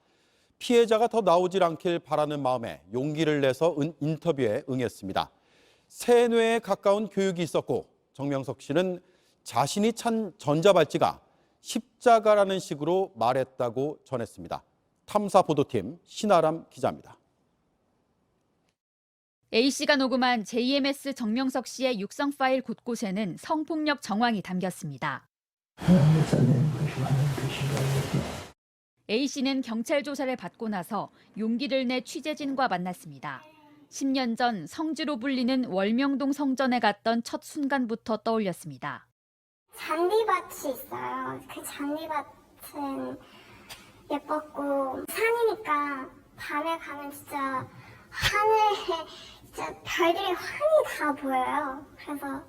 피해자가 더 나오질 않길 바라는 마음에 용기를 내서 인터뷰에 응했습니다. 세뇌에 가까운 교육이 있었고 정명석 씨는 자신이 찬 전자발찌가 십자가라는 식으로 말했다고 전했습니다. 탐사보도팀 신아람 기자입니다. A씨가 녹음한 JMS 정명석 씨의 육성 파일 곳곳에는 성폭력 정황이 담겼습니다. A씨는 경찰 조사를 받고 나서 용기를 내 취재진과 만났습니다. 10년 전 성지로 불리는 월명동 성전에 갔던 첫 순간부터 떠올렸습니다. 잔디밭이 있어요. 그 잔디밭은 예뻤고 산이니까 밤에 가면 진짜 하늘에 진짜 별들이 환히 다 보여요. 그래서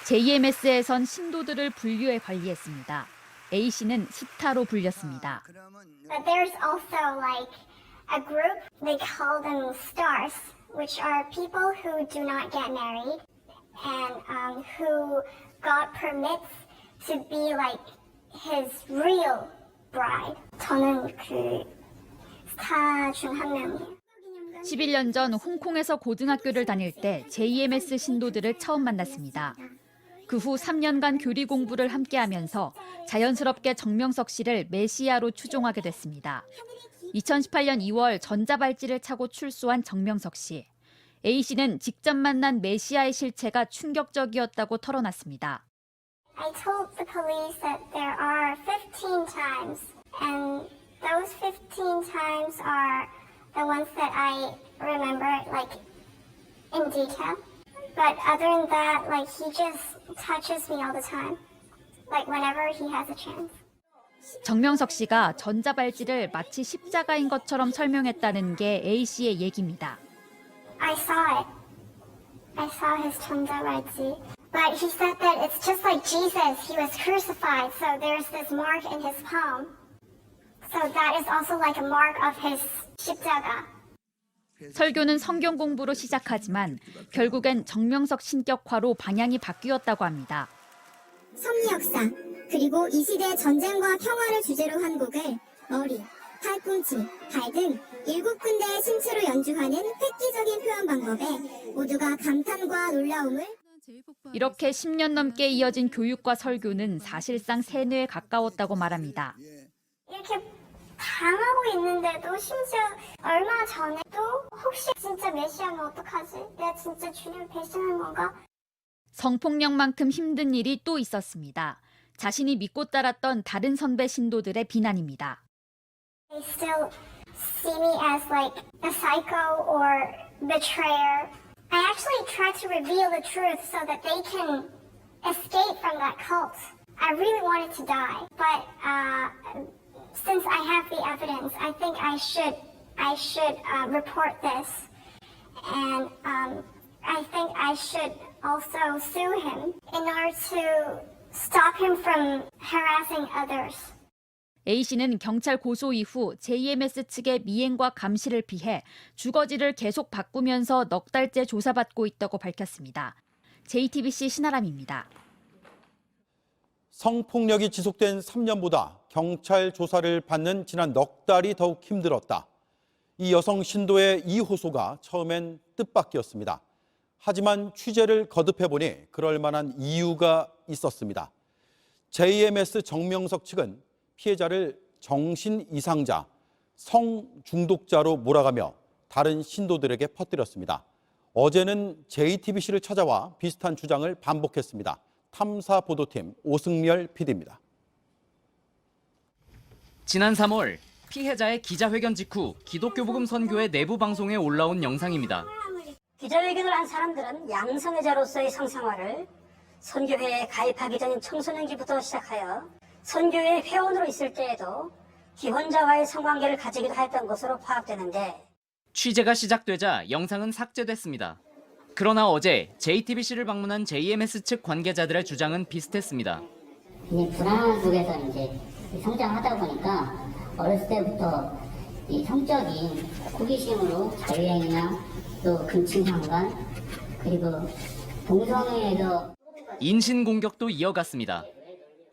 JMS에선 신도들을 분류해 관리했습니다. A씨는 스타로 불렸습니다. But there's also like a group, they call them stars, which are people who do not get married and who got permits to be like his real bride. 저는 그 스타 중 한 명이에요. 11년 전 홍콩에서 고등학교를 다닐 때 JMS 신도들을 처음 만났습니다. 그 후 3년간 교리 공부를 함께하면서 자연스럽게 정명석 씨를 메시아로 추종하게 됐습니다. 2018년 2월 전자발찌를 차고 출소한 정명석 씨. A씨는 직접 만난 메시아의 실체가 충격적이었다고 털어놨습니다. I told the police that there are 15 times, and those 15 times are the ones that I remember, like, in detail. But other than that, like, he just touches me all the time, like, whenever he has a chance. 정명석 씨가 전자발찌를 마치 십자가인 것처럼 설명했다는 게 A씨의 얘기입니다. I saw it. I saw his 전자발찌. But he said that it's just like Jesus. He was crucified, so there's this mark in his palm. So that is also like a mark of his 십자가. 설교는 성경 공부로 시작하지만 결국엔 정명석 신격화로 방향이 바뀌었다고 합니다. 섭리 역사, 그리고 이 시대 전쟁과 평화를 주제로 한 곡을 머리, 팔꿈치, 발 등 7군데의 신체로 연주하는 획기적인 표현 방법에 모두가 감탄과 놀라움을. 이렇게 10년 넘게 이어진 교육과 설교는 사실상 세뇌에 가까웠다고 말합니다. 이렇게 당하고 있는데도 심지어 얼마 전에도 혹시 진짜 메시아면 어떡하지? 내가 진짜 주님을 배신한 건가? 성폭력만큼 힘든 일이 또 있었습니다. 자신이 믿고 따랐던 다른 선배 신도들의 비난입니다. They still see me as like a psycho or betrayer. I actually try to reveal the truth so that they can escape from that cult. I really wanted to die, but since I have the evidence, I think I should report this, and I think I should also sue him in order to stop him from harassing others. A씨는 경찰 고소 이후 JMS 측의 미행과 감시를 피해 주거지를 계속 바꾸면서 넉 달째 조사받고 있다고 밝혔습니다. JTBC 신아람입니다. 성폭력이 지속된 3년보다 경찰 조사를 받는 지난 넉 달이 더욱 힘들었다. 이 여성 신도의 이 호소가 처음엔 뜻밖이었습니다. 하지만 취재를 거듭해보니 그럴 만한 이유가 있었습니다. JMS 정명석 측은 피해자를 정신 이상자, 성중독자로 몰아가며 다른 신도들에게 퍼뜨렸습니다. 어제는 JTBC를 찾아와 비슷한 주장을 반복했습니다. 탐사보도팀 오승렬 PD입니다. 지난 3월 피해자의 기자회견 직후 기독교 복음 선교회 내부 방송에 올라온 영상입니다. 기자회견을 한 사람들은 양성애자로서의 성생활을 선교회에 가입하기 전인 청소년기부터 시작하여 선교회 회원으로 있을 때에도 기혼자와의 성관계를 가지기도 했던 것으로 파악되는데 취재가 시작되자 영상은 삭제됐습니다. 그러나 어제 JTBC를 방문한 JMS 측 관계자들의 주장은 비슷했습니다. 굉장히 불안한 속에서 이제 성장하다 보니까 어렸을 때부터 이 성적인 호기심으로 자유행위나 또 근친상간 그리고 동성애에도 인신 공격도 이어갔습니다.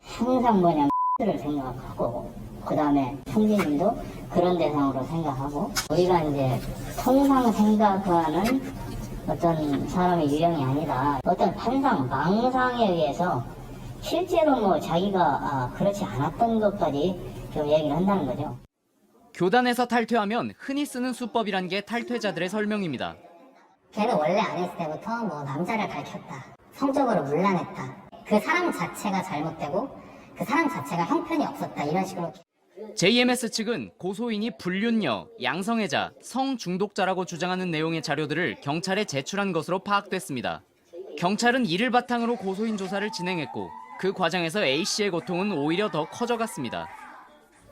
항상 뭐냐 를 생각하고 그다음에 성진님도 그런 대상으로 생각하고 우리가 이제 통상 생각하는 어떤 사람의 유형이 아니라 어떤 판상, 망상에 의해서 실제로 뭐 자기가 그렇지 않았던 것까지 좀 얘기를 한다는 거죠. 교단에서 탈퇴하면 흔히 쓰는 수법이란 게 탈퇴자들의 설명입니다. 걔는 원래 안 했을 때부터 뭐 남자를 밝혔다. 성적으로 문란했다. 그 사람 자체가 잘못되고 그 사람 자체가 형편이 없었다. 이런 식으로. JMS 측은 고소인이 불륜녀, 양성애자, 성중독자라고 주장하는 내용의 자료들을 경찰에 제출한 것으로 파악됐습니다. 경찰은 이를 바탕으로 고소인 조사를 진행했고 그 과정에서 A씨의 고통은 오히려 더 커져갔습니다.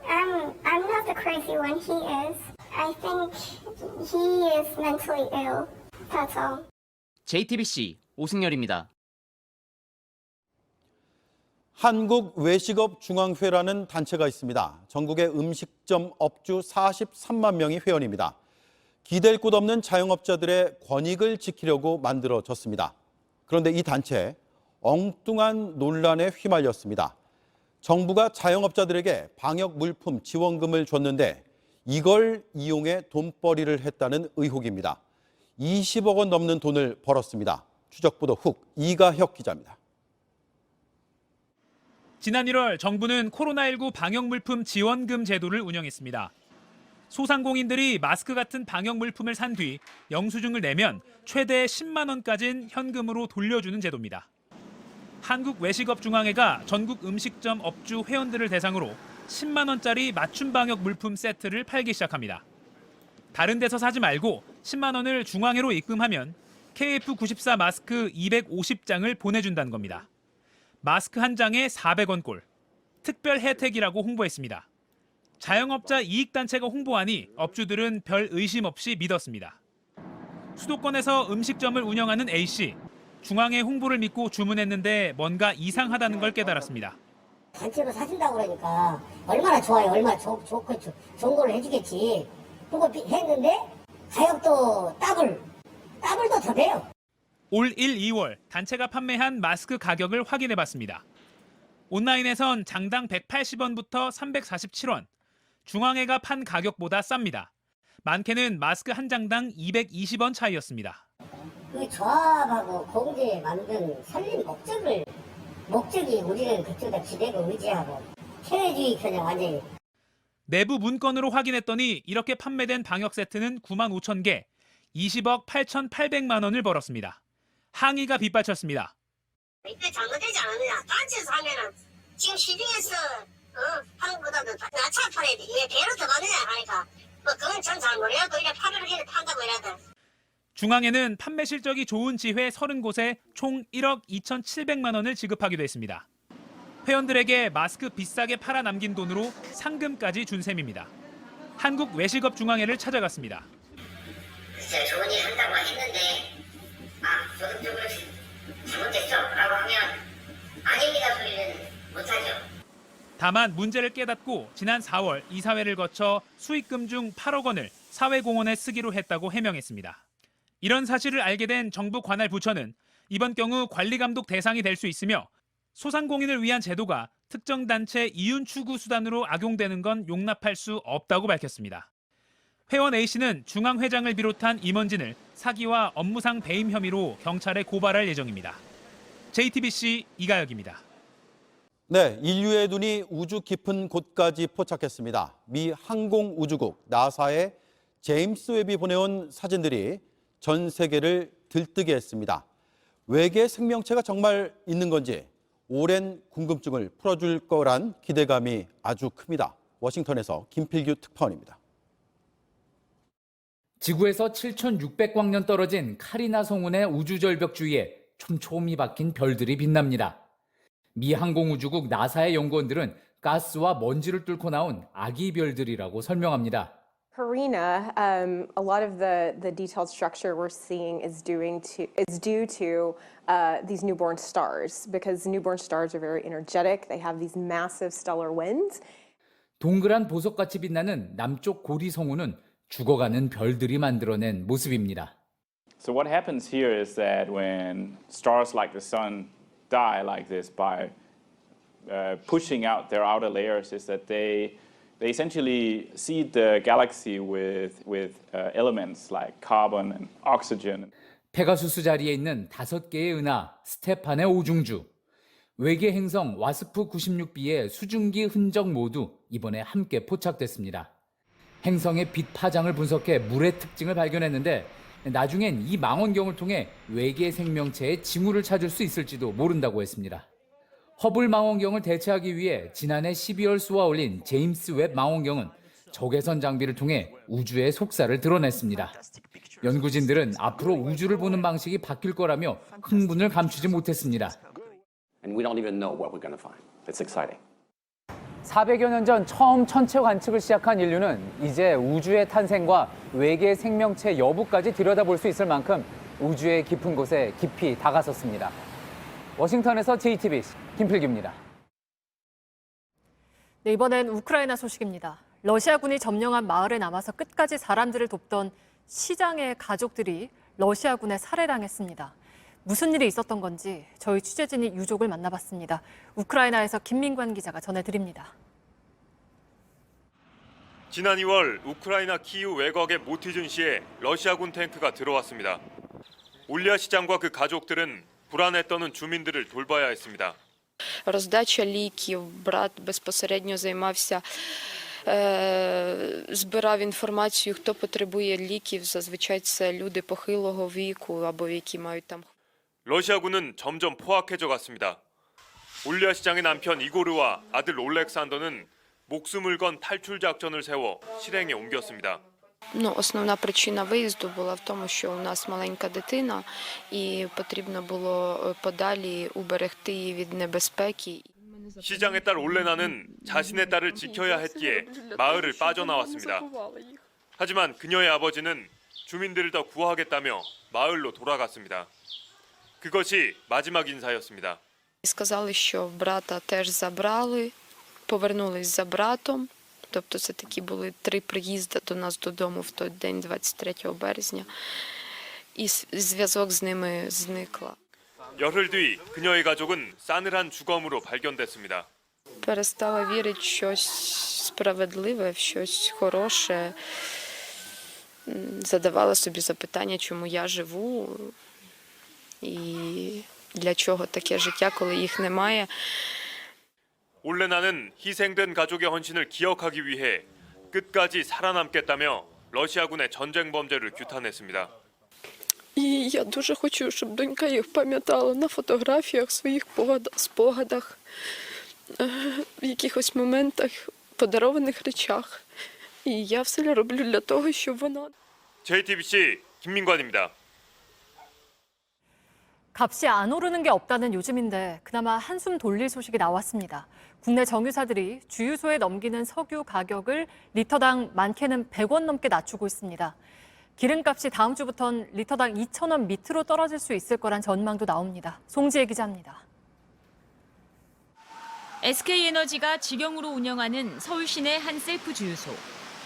I'm not the crazy one. He is. I think he is mentally ill. That's all. JTBC 오승열입니다. 한국외식업중앙회라는 단체가 있습니다. 전국의 음식점 업주 43만 명이 회원입니다. 기댈 곳 없는 자영업자들의 권익을 지키려고 만들어졌습니다. 그런데 이 단체 엉뚱한 논란에 휘말렸습니다. 정부가 자영업자들에게 방역 물품 지원금을 줬는데 이걸 이용해 돈벌이를 했다는 의혹입니다. 20억 원 넘는 돈을 벌었습니다. 추적보도 훅 이가혁 기자입니다. 지난 1월 정부는 코로나19 방역 물품 지원금 제도를 운영했습니다. 소상공인들이 마스크 같은 방역 물품을 산 뒤 영수증을 내면 최대 10만 원까지는 현금으로 돌려주는 제도입니다. 한국외식업중앙회가 전국 음식점 업주 회원들을 대상으로 10만 원짜리 맞춤 방역 물품 세트를 팔기 시작합니다. 다른 데서 사지 말고 10만 원을 중앙회로 입금하면 KF94 마스크 250장을 보내준다는 겁니다. 마스크 한 장에 400원 꼴, 특별 혜택이라고 홍보했습니다. 자영업자 이익단체가 홍보하니 업주들은 별 의심 없이 믿었습니다. 수도권에서 음식점을 운영하는 A씨, 중앙회 홍보를 믿고 주문했는데 뭔가 이상하다는 걸 깨달았습니다. 단체로 사준다고 그러니까 얼마나 좋아요. 얼마나 좋은 걸 해주겠지. 그거 했는데 가격도 더블도 더 돼요. 올 1, 2월 단체가 판매한 마스크 가격을 확인해봤습니다. 온라인에선 장당 180원부터 347원, 중앙회가 판 가격보다 쌉니다. 많게는 마스크 한 장당 220원 차이였습니다. 그 조합하고 공제 만든 살림 목적이 우리는 그쪽에다 기대고 의지하고 체외주의 그냥 완전히. 내부 문건으로 확인했더니 이렇게 판매된 방역 세트는 9만 5천 개, 20억 8,800만 원을 벌었습니다. 항의가 빗발쳤습니다. 이때 잘못되지 않느냐. 단체에서 하면은 지금 시중에서 하는 것보다도 낮춰 팔아야 돼. 왜 배로 더 많으냐 하니까 뭐 그건 전 잘 몰라도 이래 팔을 이렇게 판다고 이러다. 중앙회는 판매 실적이 좋은 지회 30곳에 총 1억 2,700만 원을 지급하기도 했습니다. 회원들에게 마스크 비싸게 팔아 남긴 돈으로 상금까지 준 셈입니다. 한국외식업중앙회를 찾아갔습니다. 진짜 좋은 일 한다고 했는데 조금적으로 잘못됐어 라고 하면 아닙니다 소리는 못하죠. 다만 문제를 깨닫고 지난 4월 이사회를 거쳐 수익금 중 8억 원을 사회공헌에 쓰기로 했다고 해명했습니다. 이런 사실을 알게 된 정부 관할 부처는 이번 경우 관리감독 대상이 될 수 있으며 소상공인을 위한 제도가 특정 단체 이윤 추구 수단으로 악용되는 건 용납할 수 없다고 밝혔습니다. 회원 A씨는 중앙회장을 비롯한 임원진을 사기와 업무상 배임 혐의로 경찰에 고발할 예정입니다. JTBC 이가혁입니다. 네, 인류의 눈이 우주 깊은 곳까지 포착했습니다. 미 항공우주국 나사의 제임스 웹이 보내온 사진들이 전 세계를 들뜨게 했습니다. 외계 생명체가 정말 있는 건지 오랜 궁금증을 풀어줄 거란 기대감이 아주 큽니다. 워싱턴에서 김필규 특파원입니다. 지구에서 7,600광년 떨어진 카리나 성운의 우주절벽 주위에 촘촘히 박힌 별들이 빛납니다. 미 항공우주국 나사의 연구원들은 가스와 먼지를 뚫고 나온 아기 별들이라고 설명합니다. Carina, a lot of the detailed structure we're seeing is due to these newborn stars, because newborn stars are very energetic. They have these massive stellar winds. 동그란 보석같이 빛나는 남쪽 고리 성운은 죽어가는 별들이 만들어낸 모습입니다. So what happens here is that when stars like the sun die like this by pushing out their outer layers is that they essentially seed the galaxy with elements like carbon and oxygen. 페가수스 자리에 있는 5개의 은하 스테판의 오중주, 외계 행성 와스프 96b의 수증기 흔적 모두 이번에 함께 포착됐습니다. 행성의 빛 파장을 분석해 물의 특징을 발견했는데 나중엔 이 망원경을 통해 외계 생명체의 징후를 찾을 수 있을지도 모른다고 했습니다. 허블 망원경을 대체하기 위해 지난해 12월 쏘아 올린 제임스 웹 망원경은 적외선 장비를 통해 우주의 속살을 드러냈습니다. 연구진들은 앞으로 우주를 보는 방식이 바뀔 거라며 흥분을 감추지 못했습니다. And we don't even know what we're going to find. It's exciting. 400여 년 전 처음 천체 관측을 시작한 인류는 이제 우주의 탄생과 외계 생명체 여부까지 들여다볼 수 있을 만큼 우주의 깊은 곳에 깊이 다가섰습니다. 워싱턴에서 JTBC 김필규입니다. 네, 이번엔 우크라이나 소식입니다. 러시아군이 점령한 마을에 남아서 끝까지 사람들을 돕던 시장의 가족들이 러시아군에 살해당했습니다. 무슨 일이 있었던 건지 저희 취재진이 유족을 만나봤습니다. 우크라이나에서 김민관 기자가 전해드립니다. 지난 2월 우크라이나 키이우 외곽의 모티즌시에 러시아군 탱크가 들어왔습니다. 올리아 시장과 그 가족들은 불안에 떠는 주민들을 돌봐야 했습니다. Роздача ліків, брат безпосередньо займався, збирав інформацію, хто потребує ліків. Зазвичай це люди похилого віку або які мають там. 러시아군은 점점 포악해져 갔습니다. 올리아 시장의 남편 이고르와 아들 올렉산더는 목숨을 건 탈출 작전을 세워 실행에 옮겼습니다. Основна причина виїзду була в тому, що у нас маленька дитина і потрібно було подалі уберегти її від небезпеки. 시장의 딸 올레나는 자신의 딸을 지켜야 했기에 마을을 빠져나왔습니다. 하지만 그녀의 아버지는 주민들을 더 구하겠다며 마을로 돌아갔습니다. 그것이 마지막 인사였습니다. Сказали, що брата теж забрали, повернулись за братом. Тобто це такі були 3 приїзди до нас додому в той день, 23 березня. І зв'язок з ними зникла. 열흘 뒤 그녀의 가족은 싸늘한 주검으로 발견됐습니다. Перестала вірити в щось справедливе, в щось хороше. Задавала собі запитання, чому я живу і для чого таке життя, коли їх немає. 올레나는 희생된 가족의 헌신을 기억하기 위해 끝까지 살아남겠다며 러시아군의 전쟁 범죄를 규탄했습니다. І я дуже хочу, щоб донька їх пам'ятала на фотографіях, своїх спогадах, в якихось моментах, подарованих речах. І я все роблю для того, щоб вона... JTBC 김민관입니다. 값이 안 오르는 게 없다는 요즘인데 그나마 한숨 돌릴 소식이 나왔습니다. 국내 정유사들이 주유소에 넘기는 석유 가격을 리터당 많게는 100원 넘게 낮추고 있습니다. 기름값이 다음 주부터는 리터당 2,000원 밑으로 떨어질 수 있을 거란 전망도 나옵니다. 송지혜 기자입니다. SK에너지가 직영으로 운영하는 서울 시내 한 셀프 주유소.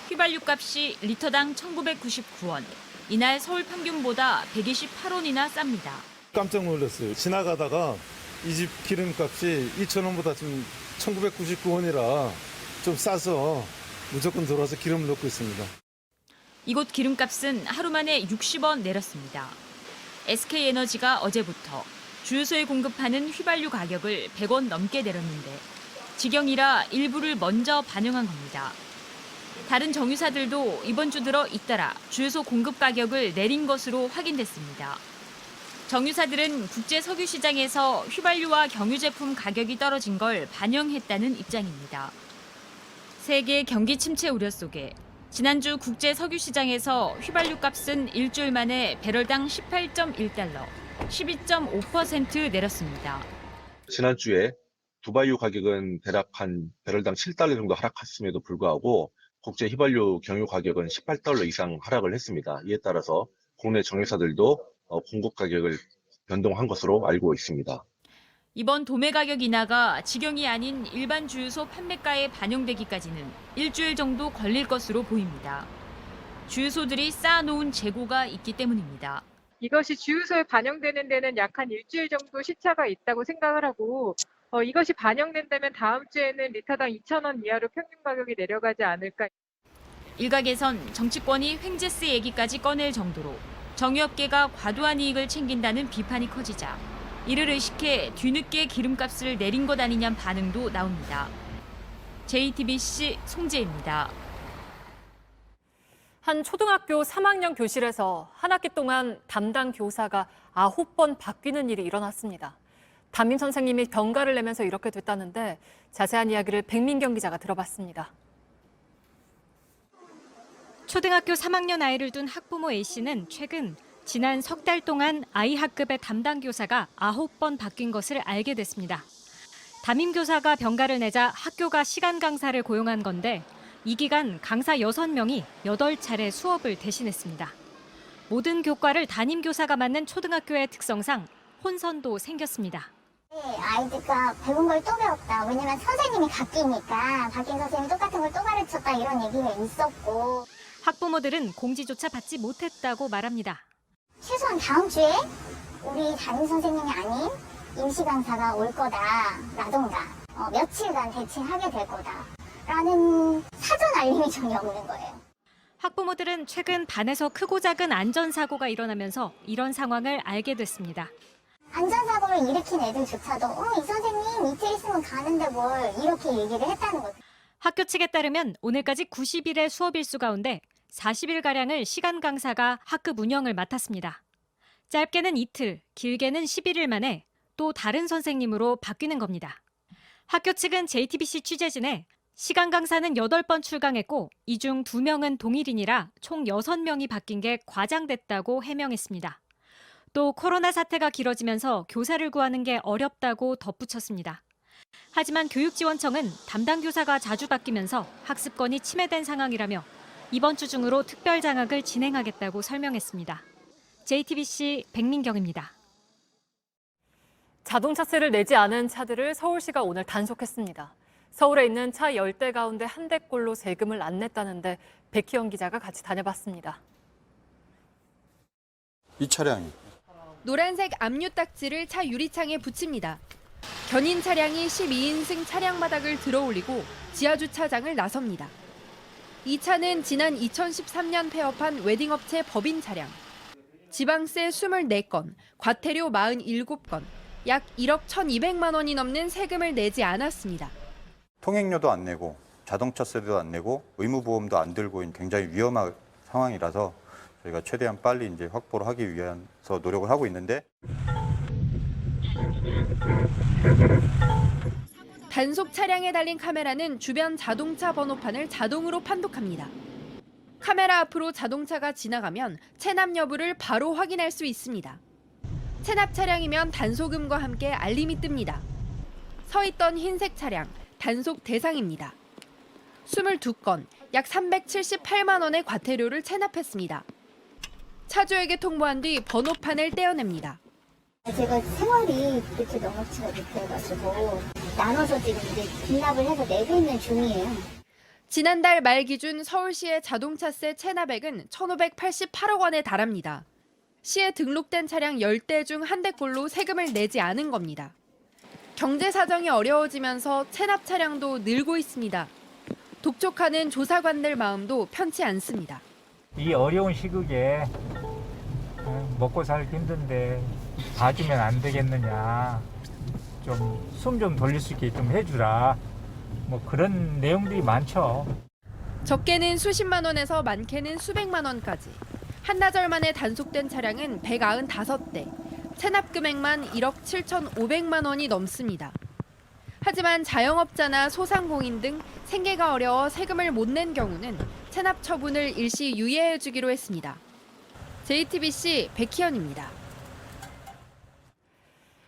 휘발유 값이 리터당 1,999원. 이날 서울 평균보다 128원이나 쌉니다. 깜짝 놀랐어요. 지나가다가 이 집 기름값이 2,000원보다 좀 1,999원이라 좀 싸서 무조건 돌아서 기름을 넣고 있습니다. 이곳 기름값은 하루 만에 60원 내렸습니다. SK에너지가 어제부터 주유소에 공급하는 휘발유 가격을 100원 넘게 내렸는데 직영이라 일부를 먼저 반영한 겁니다. 다른 정유사들도 이번 주 들어 잇따라 주유소 공급 가격을 내린 것으로 확인됐습니다. 정유사들은 국제 석유 시장에서 휘발유와 경유 제품 가격이 떨어진 걸 반영했다는 입장입니다. 세계 경기 침체 우려 속에 지난주 국제 석유 시장에서 휘발유 값은 일주일 만에 배럴당 18.1달러, 12.5% 내렸습니다. 지난주에 두바이유 가격은 대략 한 배럴당 7달러 정도 하락했음에도 불구하고 국제 휘발유 경유 가격은 18달러 이상 하락을 했습니다. 이에 따라서 국내 정유사들도 공급 가격을 변동한 것으로 알고 있습니다. 이번 도매 가격 인하가 직영이 아닌 일반 주유소 판매가에 반영되기까지는 일주일 정도 걸릴 것으로 보입니다. 주유소들이 쌓아놓은 재고가 있기 때문입니다. 이것이 주유소에 반영되는 데는 약 한 일주일 정도 시차가 있다고 생각을 하고 이것이 반영된다면 다음 주에는 리터당 2,000원 이하로 평균 가격이 내려가지 않을까. 일각에선 정치권이 횡재세 얘기까지 꺼낼 정도로 정유업계가 과도한 이익을 챙긴다는 비판이 커지자 이를 의식해 뒤늦게 기름값을 내린 것 아니냐는 반응도 나옵니다. JTBC 송재입니다. 한 초등학교 3학년 교실에서 한 학기 동안 담당 교사가 9번 바뀌는 일이 일어났습니다. 담임 선생님이 병가를 내면서 이렇게 됐다는데 자세한 이야기를 백민경 기자가 들어봤습니다. 초등학교 3학년 아이를 둔 학부모 A씨는 최근 지난 석 달 동안 아이 학급의 담당 교사가 9번 바뀐 것을 알게 됐습니다. 담임 교사가 병가를 내자 학교가 시간 강사를 고용한 건데 이 기간 강사 6명이 8차례 수업을 대신했습니다. 모든 교과를 담임 교사가 맡는 초등학교의 특성상 혼선도 생겼습니다. 아이들과 배운 걸 또 배웠다. 왜냐면 선생님이 바뀌니까 바뀐 선생님이 똑같은 걸 또 가르쳤다 이런 얘기가 있었고. 학부모들은 공지조차 받지 못했다고 말합니다. 최소한 다음 주에 우리 담임 선생님이 아닌 임시 강사가 올 거다라던가 며칠간 대체하게 될 거다라는 사전 알림이 전혀 없는 거예요. 학부모들은 최근 반에서 크고 작은 안전사고가 일어나면서 이런 상황을 알게 됐습니다. 안전사고를 일으킨 애들조차도 이 선생님 이틀 있으면 가는데 뭘 이렇게 얘기를 했다는 거죠. 학교 측에 따르면 오늘까지 90일의 수업 일수 가운데 40일가량을 시간 강사가 학급 운영을 맡았습니다. 짧게는 이틀, 길게는 11일 만에 또 다른 선생님으로 바뀌는 겁니다. 학교 측은 JTBC 취재진에 시간 강사는 8번 출강했고 이 중 2명은 동일인이라 총 6명이 바뀐 게 과장됐다고 해명했습니다. 또 코로나 사태가 길어지면서 교사를 구하는 게 어렵다고 덧붙였습니다. 하지만 교육지원청은 담당 교사가 자주 바뀌면서 학습권이 침해된 상황이라며 이번 주 중으로 특별 장학을 진행하겠다고 설명했습니다. JTBC 백민경입니다. 자동차세를 내지 않은 차들을 서울시가 오늘 단속했습니다. 서울에 있는 차 10대 가운데 한 대꼴로 세금을 안 냈다는데 백희영 기자가 같이 다녀봤습니다. 이 차량이 노란색 압류 딱지를 차 유리창에 붙입니다. 견인 차량이 12인승 차량 바닥을 들어올리고 지하주차장을 나섭니다. 이 차는 지난 2013년 폐업한 웨딩업체 법인 차량. 지방세 24건, 과태료 47건, 약 1억 1,200만 원이 넘는 세금을 내지 않았습니다. 통행료도 안 내고 자동차세도 안 내고 의무보험도 안 들고 굉장히 위험한 상황이라서 저희가 최대한 빨리 이제 확보를 하기 위해서 노력을 하고 있는데 단속 차량에 달린 카메라는 주변 자동차 번호판을 자동으로 판독합니다. 카메라 앞으로 자동차가 지나가면 체납 여부를 바로 확인할 수 있습니다. 체납 차량이면 단속음과 함께 알림이 뜹니다. 서 있던 흰색 차량, 단속 대상입니다. 22건, 약 378만 원의 과태료를 체납했습니다. 차주에게 통보한 뒤 번호판을 떼어냅니다. 제가 생활이 그렇게 녹록치가 못해가지고 나눠서 지금 이제 기납을 해서 내고 있는 중이에요. 지난달 말 기준 서울시의 자동차세 체납액은 1,588억 원에 달합니다. 시에 등록된 차량 10대 중 한 대꼴로 세금을 내지 않은 겁니다. 경제 사정이 어려워지면서 체납 차량도 늘고 있습니다. 독촉하는 조사관들 마음도 편치 않습니다. 이 어려운 시국에 먹고 살기 힘든데 봐주면 안 되겠느냐. 좀 숨 좀 돌릴 수 있게 좀 해주라. 뭐 그런 내용들이 많죠. 적게는 수십만 원에서 많게는 수백만 원까지. 한나절 만에 단속된 차량은 195대. 체납 금액만 1억 7,500만 원이 넘습니다. 하지만 자영업자나 소상공인 등 생계가 어려워 세금을 못 낸 경우는 체납 처분을 일시 유예해 주기로 했습니다. JTBC 백희연입니다.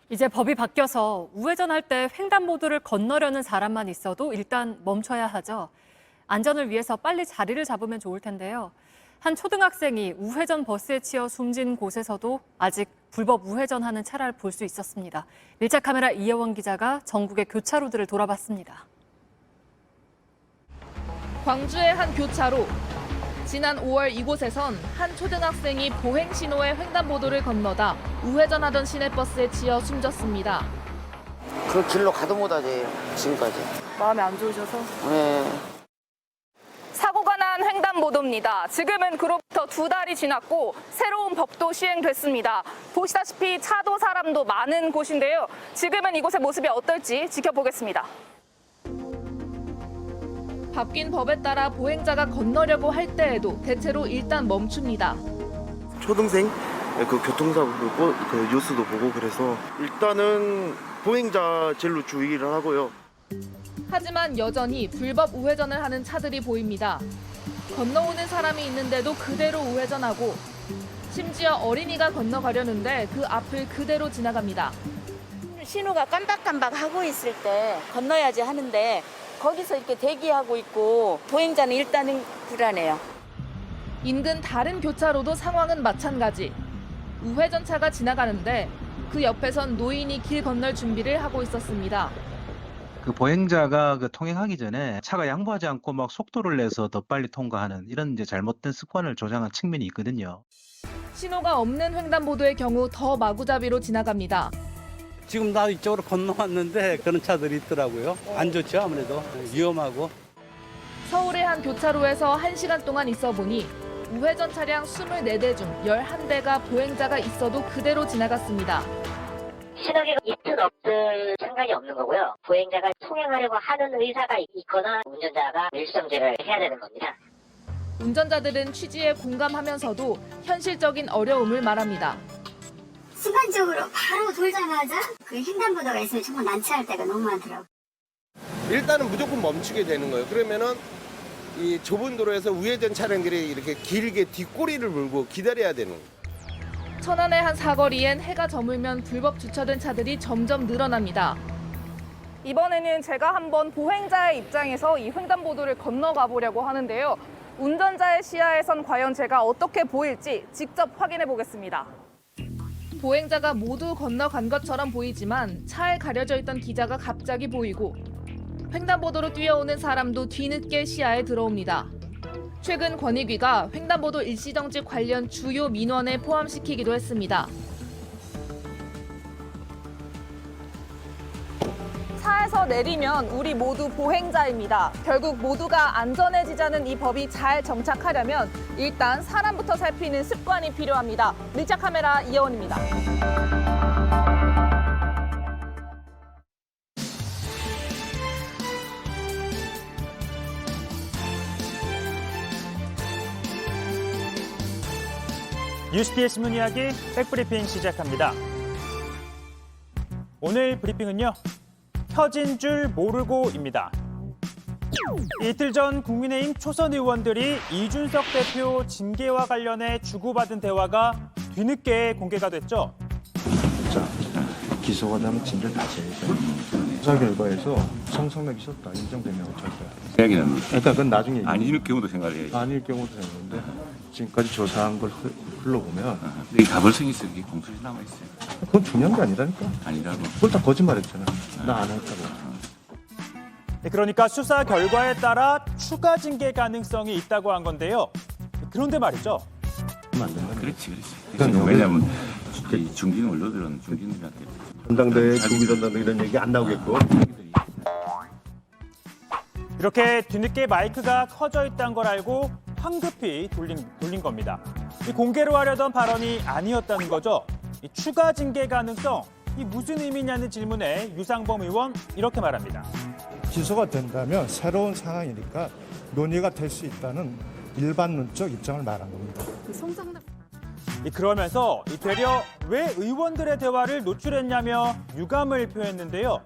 이제 법이 바뀌어서 우회전할 때 횡단보도를 건너려는 사람만 있어도 일단 멈춰야 하죠. 안전을 위해서 빨리 자리를 잡으면 좋을 텐데요. 한 초등학생이 우회전 버스에 치여 숨진 곳에서도 아직 불법 우회전하는 차량을 볼 수 있었습니다. 밀착 카메라 이혜원 기자가 전국의 교차로들을 돌아봤습니다. 광주의 한 교차로. 지난 5월 이곳에선 한 초등학생이 보행 신호의 횡단보도를 건너다 우회전하던 시내버스에 치여 숨졌습니다. 그 길로 가도 못하지 지금까지. 마음이 안 좋으셔서? 네. 사고가 난 횡단보도입니다. 지금은 그로부터 2달이 지났고 새로운 법도 시행됐습니다. 보시다시피 차도 사람도 많은 곳인데요. 지금은 이곳의 모습이 어떨지 지켜보겠습니다. 바뀐 법에 따라 보행자가 건너려고 할 때에도 대체로 일단 멈춥니다. 초등생 그 교통사고 그 뉴스도 보고 그래서 일단은 보행자 제일로 주의를 하고요. 하지만 여전히 불법 우회전을 하는 차들이 보입니다. 건너오는 사람이 있는데도 그대로 우회전하고 심지어 어린이가 건너가려는데 그 앞을 그대로 지나갑니다. 신호가 깜박깜박 하고 있을 때 건너야지 하는데 거기서 이렇게 대기하고 있고 보행자는 일단은 불안해요. 인근 다른 교차로도 상황은 마찬가지. 우회전차가 지나가는데 그 옆에선 노인이 길 건널 준비를 하고 있었습니다. 그 보행자가 그 통행하기 전에 차가 양보하지 않고 막 속도를 내서 더 빨리 통과하는 이런 이제 잘못된 습관을 조장한 측면이 있거든요. 신호가 없는 횡단보도의 경우 더 마구잡이로 지나갑니다. 지금 나도 이쪽으로 건너왔는데 그런 차들이 있더라고요. 안 좋죠, 아무래도. 위험하고. 서울의 한 교차로에서 1시간 동안 있어 보니 우회전 차량 24대 중 11대가 보행자가 있어도 그대로 지나갔습니다. 신호기가 있든 없든 상관이 없는 거고요. 보행자가 통행하려고 하는 의사가 있거나 운전자가 일수정지를 해야 되는 겁니다. 운전자들은 취지에 공감하면서도 현실적인 어려움을 말합니다. 순간적으로 바로 돌자마자 그 횡단보도가 있으면 정말 난처할 때가 너무 많더라고요. 일단은 무조건 멈추게 되는 거예요. 그러면은 이 좁은 도로에서 우회전 차량들이 이렇게 길게 뒷꼬리를 물고 기다려야 되는 거예요. 천안의 한 사거리엔 해가 저물면 불법 주차된 차들이 점점 늘어납니다. 이번에는 제가 한번 보행자의 입장에서 이 횡단보도를 건너가 보려고 하는데요. 운전자의 시야에선 과연 제가 어떻게 보일지 직접 확인해 보겠습니다. 보행자가 모두 건너간 것처럼 보이지만 차에 가려져 있던 기자가 갑자기 보이고 횡단보도로 뛰어오는 사람도 뒤늦게 시야에 들어옵니다. 최근 권익위가 횡단보도 일시정지 관련 주요 민원에 포함시키기도 했습니다. 차에서 내리면 우리 모두 보행자입니다. 결국 모두가 안전해지자는 이 법이 잘 정착하려면 일단 사람부터 살피는 습관이 필요합니다. 밀착 카메라 이혜원입니다. 뉴스피의 신문 이야기 백브리핑 시작합니다. 오늘 브리핑은요. 켜진 줄 모르고입니다. 이틀 전 국민의힘 초선 의원들이 이준석 대표 징계와 관련해 주고받은 대화가 뒤늦게 공개가 됐죠. 자, 기소가 되면 징계를 다시 해야죠. 수사 결과에서 성폭력 있었다 인정되면 어쩔 거야. 얘기는 그러니까 그건 나중에 아닐 경우도 생각을 해야지. 아닐 경우도 생각하는데 지금까지 조사한 걸 흘러보면 근데 이 가벌성이 있어. 이게 공소시 남아 있어요. 그건 중요한 게 아니라니까. 아니라고. 그걸 다 거짓말했잖아. 나 안 했다고. 그러니까 수사 결과에 따라 추가 징계 가능성이 있다고 한 건데요. 그런데 말이죠. 안 된다. 그렇지. 왜냐하면 이 중진 언론들은 중진들한테 전당대회, 중기전당대회 이런 얘기 안 나오겠고. 이렇게 뒤늦게 마이크가 커져 있다는 걸 알고 황급히 돌린 겁니다. 이 공개로 하려던 발언이 아니었다는 거죠. 이 추가 징계 가능성, 이 무슨 의미냐는 질문에 유상범 의원 이렇게 말합니다. 기소가 된다면 새로운 상황이니까 논의가 될 수 있다는 일반론적 입장을 말한 겁니다. 그러면서 되려 왜 의원들의 대화를 노출했냐며 유감을 표했는데요.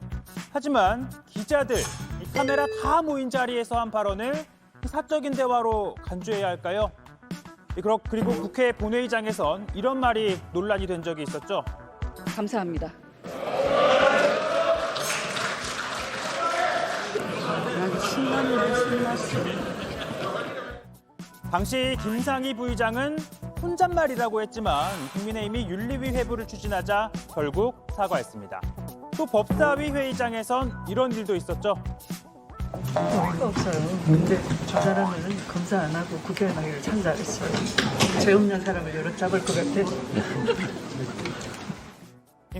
하지만 기자들, 카메라 다 모인 자리에서 한 발언을 사적인 대화로 간주해야 할까요? 그리고 국회 본회의장에선 이런 말이 논란이 된 적이 있었죠. 감사합니다. 당시 김상희 부의장은 혼잣말이라고 했지만 국민의힘이 윤리위 회부를 추진하자 결국 사과했습니다. 또 법사위 회의장에선 이런 일도 있었죠. 어이가 없어요. 근데 저 사람은 검사 안 하고 국회의원을 참 잘했어요. 죄 없는 사람을 여러 잡을 것 같아.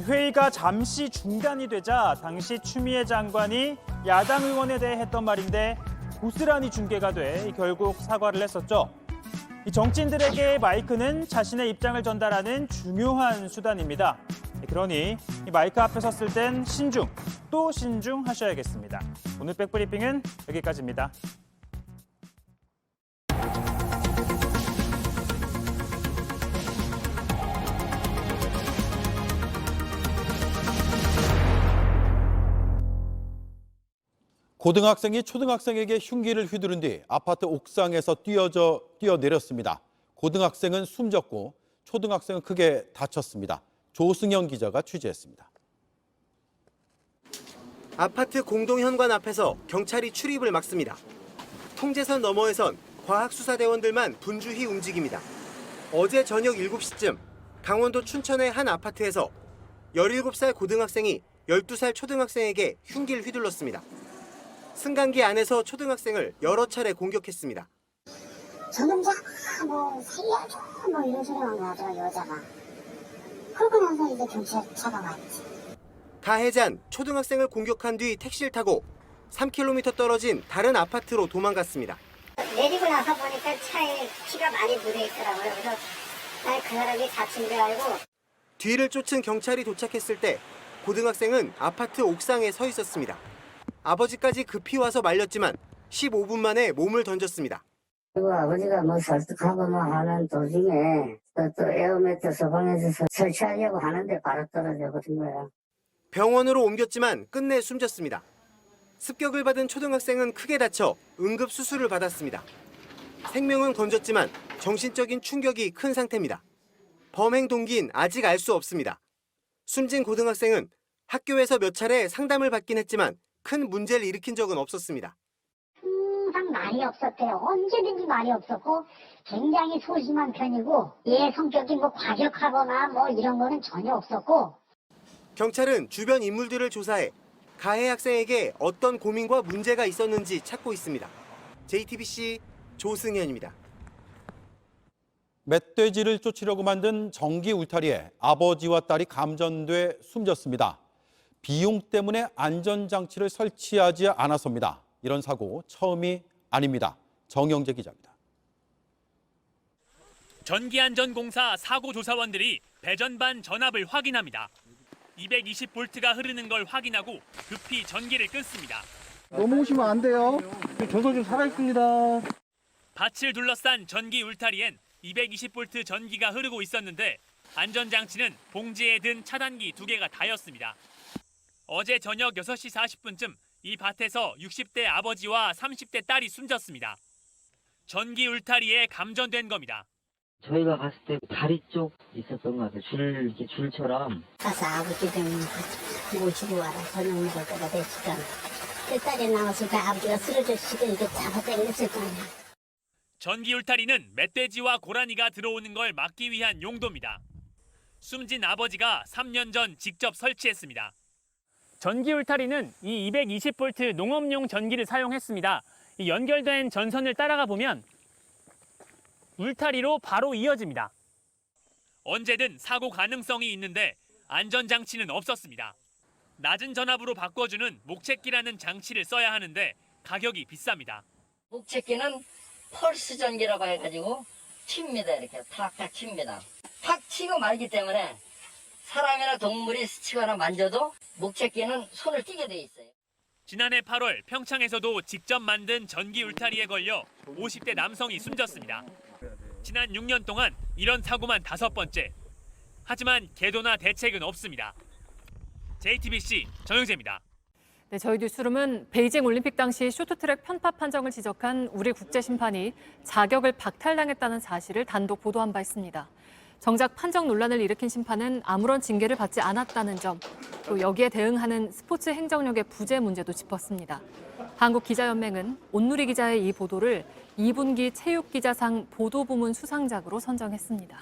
회의가 잠시 중단이 되자 당시 추미애 장관이 야당 의원에 대해 했던 말인데 고스란히 중계가 돼 결국 사과를 했었죠. 이 정치인들에게 마이크는 자신의 입장을 전달하는 중요한 수단입니다. 그러니 이 마이크 앞에 섰을 땐 신중, 또 신중하셔야겠습니다. 오늘 백브리핑은 여기까지입니다. 고등학생이 초등학생에게 흉기를 휘두른 뒤 아파트 옥상에서 뛰어내렸습니다. 고등학생은 숨졌고 초등학생은 크게 다쳤습니다. 조승현 기자가 취재했습니다. 아파트 공동현관 앞에서 경찰이 출입을 막습니다. 통제선 너머에선 과학수사대원들만 분주히 움직입니다. 어제 저녁 7시쯤 강원도 춘천의 한 아파트에서 17살 고등학생이 12살 초등학생에게 흉기를 휘둘렀습니다. 승강기 안에서 초등학생을 여러 차례 공격했습니다. 저놈자 살려줘 이런 소리만 나죠, 여자가. 그러고 나서 이제 경찰차가 왔지. 가해잔 초등학생을 공격한 뒤 택시를 타고 3km 떨어진 다른 아파트로 도망갔습니다. 내리고 나서 보니까 차에 피가 많이 묻어있더라고요. 그래서 난 그 사람이 다친 줄 알고. 뒤를 쫓은 경찰이 도착했을 때 고등학생은 아파트 옥상에 서 있었습니다. 아버지까지 급히 와서 말렸지만 15분 만에 몸을 던졌습니다. 그리고 아버지가 설득하고 하는 도중에 또 에어매트 소방에서 설치하려고 하는데 바로 떨어져 버린 거야. 병원으로 옮겼지만 끝내 숨졌습니다. 습격을 받은 초등학생은 크게 다쳐 응급 수술을 받았습니다. 생명은 건졌지만 정신적인 충격이 큰 상태입니다. 범행 동기는 아직 알 수 없습니다. 숨진 고등학생은 학교에서 몇 차례 상담을 받긴 했지만 큰 문제를 일으킨 적은 없었습니다. 항상 말이 없었대요. 언제든지 말이 없었고 굉장히 소심한 편이고 얘 성격이 과격하거나 이런 거는 전혀 없었고. 경찰은 주변 인물들을 조사해 가해 학생에게 어떤 고민과 문제가 있었는지 찾고 있습니다. JTBC 조승현입니다. 멧돼지를 쫓으려고 만든 전기 울타리에 아버지와 딸이 감전돼 숨졌습니다. 비용 때문에 안전장치를 설치하지 않아서입니다. 이런 사고 처음이 아닙니다. 정영재 기자입니다. 전기안전공사 사고조사원들이 배전반 전압을 확인합니다. 220볼트가 흐르는 걸 확인하고 급히 전기를 끊습니다. 넘어오시면 안 돼요. 전선 좀 살아있습니다. 밭을 둘러싼 전기 울타리엔 220볼트 전기가 흐르고 있었는데 안전장치는 봉지에 든 차단기 2개가 닿였습니다. 어제 저녁 6시 40분쯤 이 밭에서 60대 아버지와 30대 딸이 숨졌습니다. 전기 울타리에 감전된 겁니다. 저희가 갔을 때 다리 쪽 있었던 것 같아요. 줄처럼. 가서 아버지 좀 모시고 와라. 저녁 먹을 때가 됐으니까. 그 딸이 나왔을 때 아버지가 쓰러졌을 때 이렇게 잡아당겼을 거 아니야. 전기 울타리는 멧돼지와 고라니가 들어오는 걸 막기 위한 용도입니다. 숨진 아버지가 3년 전 직접 설치했습니다. 전기 울타리는 이 220V 농업용 전기를 사용했습니다. 이 연결된 전선을 따라가 보면 울타리로 바로 이어집니다. 언제든 사고 가능성이 있는데 안전장치는 없었습니다. 낮은 전압으로 바꿔주는 목채기라는 장치를 써야 하는데 가격이 비쌉니다. 목채기는 펄스 전기라고 해가지고 칩니다. 이렇게 탁탁 칩니다. 탁 치고 말기 때문에 사람이나 동물이 스치거나 만져도 목채기는 손을 띄게 돼 있어요. 지난해 8월 평창에서도 직접 만든 전기 울타리에 걸려 50대 남성이 숨졌습니다. 지난 6년 동안 이런 사고만 5번째. 하지만 계도나 대책은 없습니다. JTBC 정영재입니다. 네, 저희 뉴스룸은 베이징 올림픽 당시 쇼트트랙 편파 판정을 지적한 우리 국제심판이 자격을 박탈당했다는 사실을 단독 보도한 바 있습니다. 정작 판정 논란을 일으킨 심판은 아무런 징계를 받지 않았다는 점, 또 여기에 대응하는 스포츠 행정력의 부재 문제도 짚었습니다. 한국기자연맹은 온누리 기자의 이 보도를 2분기 체육기자상 보도부문 수상작으로 선정했습니다.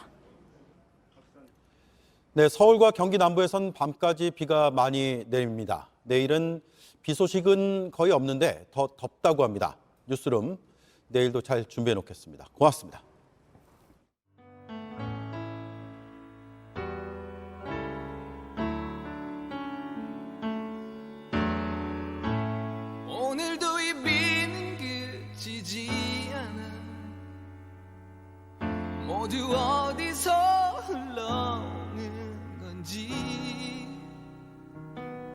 네, 서울과 경기 남부에선 밤까지 비가 많이 내립니다. 내일은 비 소식은 거의 없는데 더 덥다고 합니다. 뉴스룸 내일도 잘 준비해 놓겠습니다. 고맙습니다. 오늘도 이 비는 그치지 않아 모두 어디서 흘러오는 건지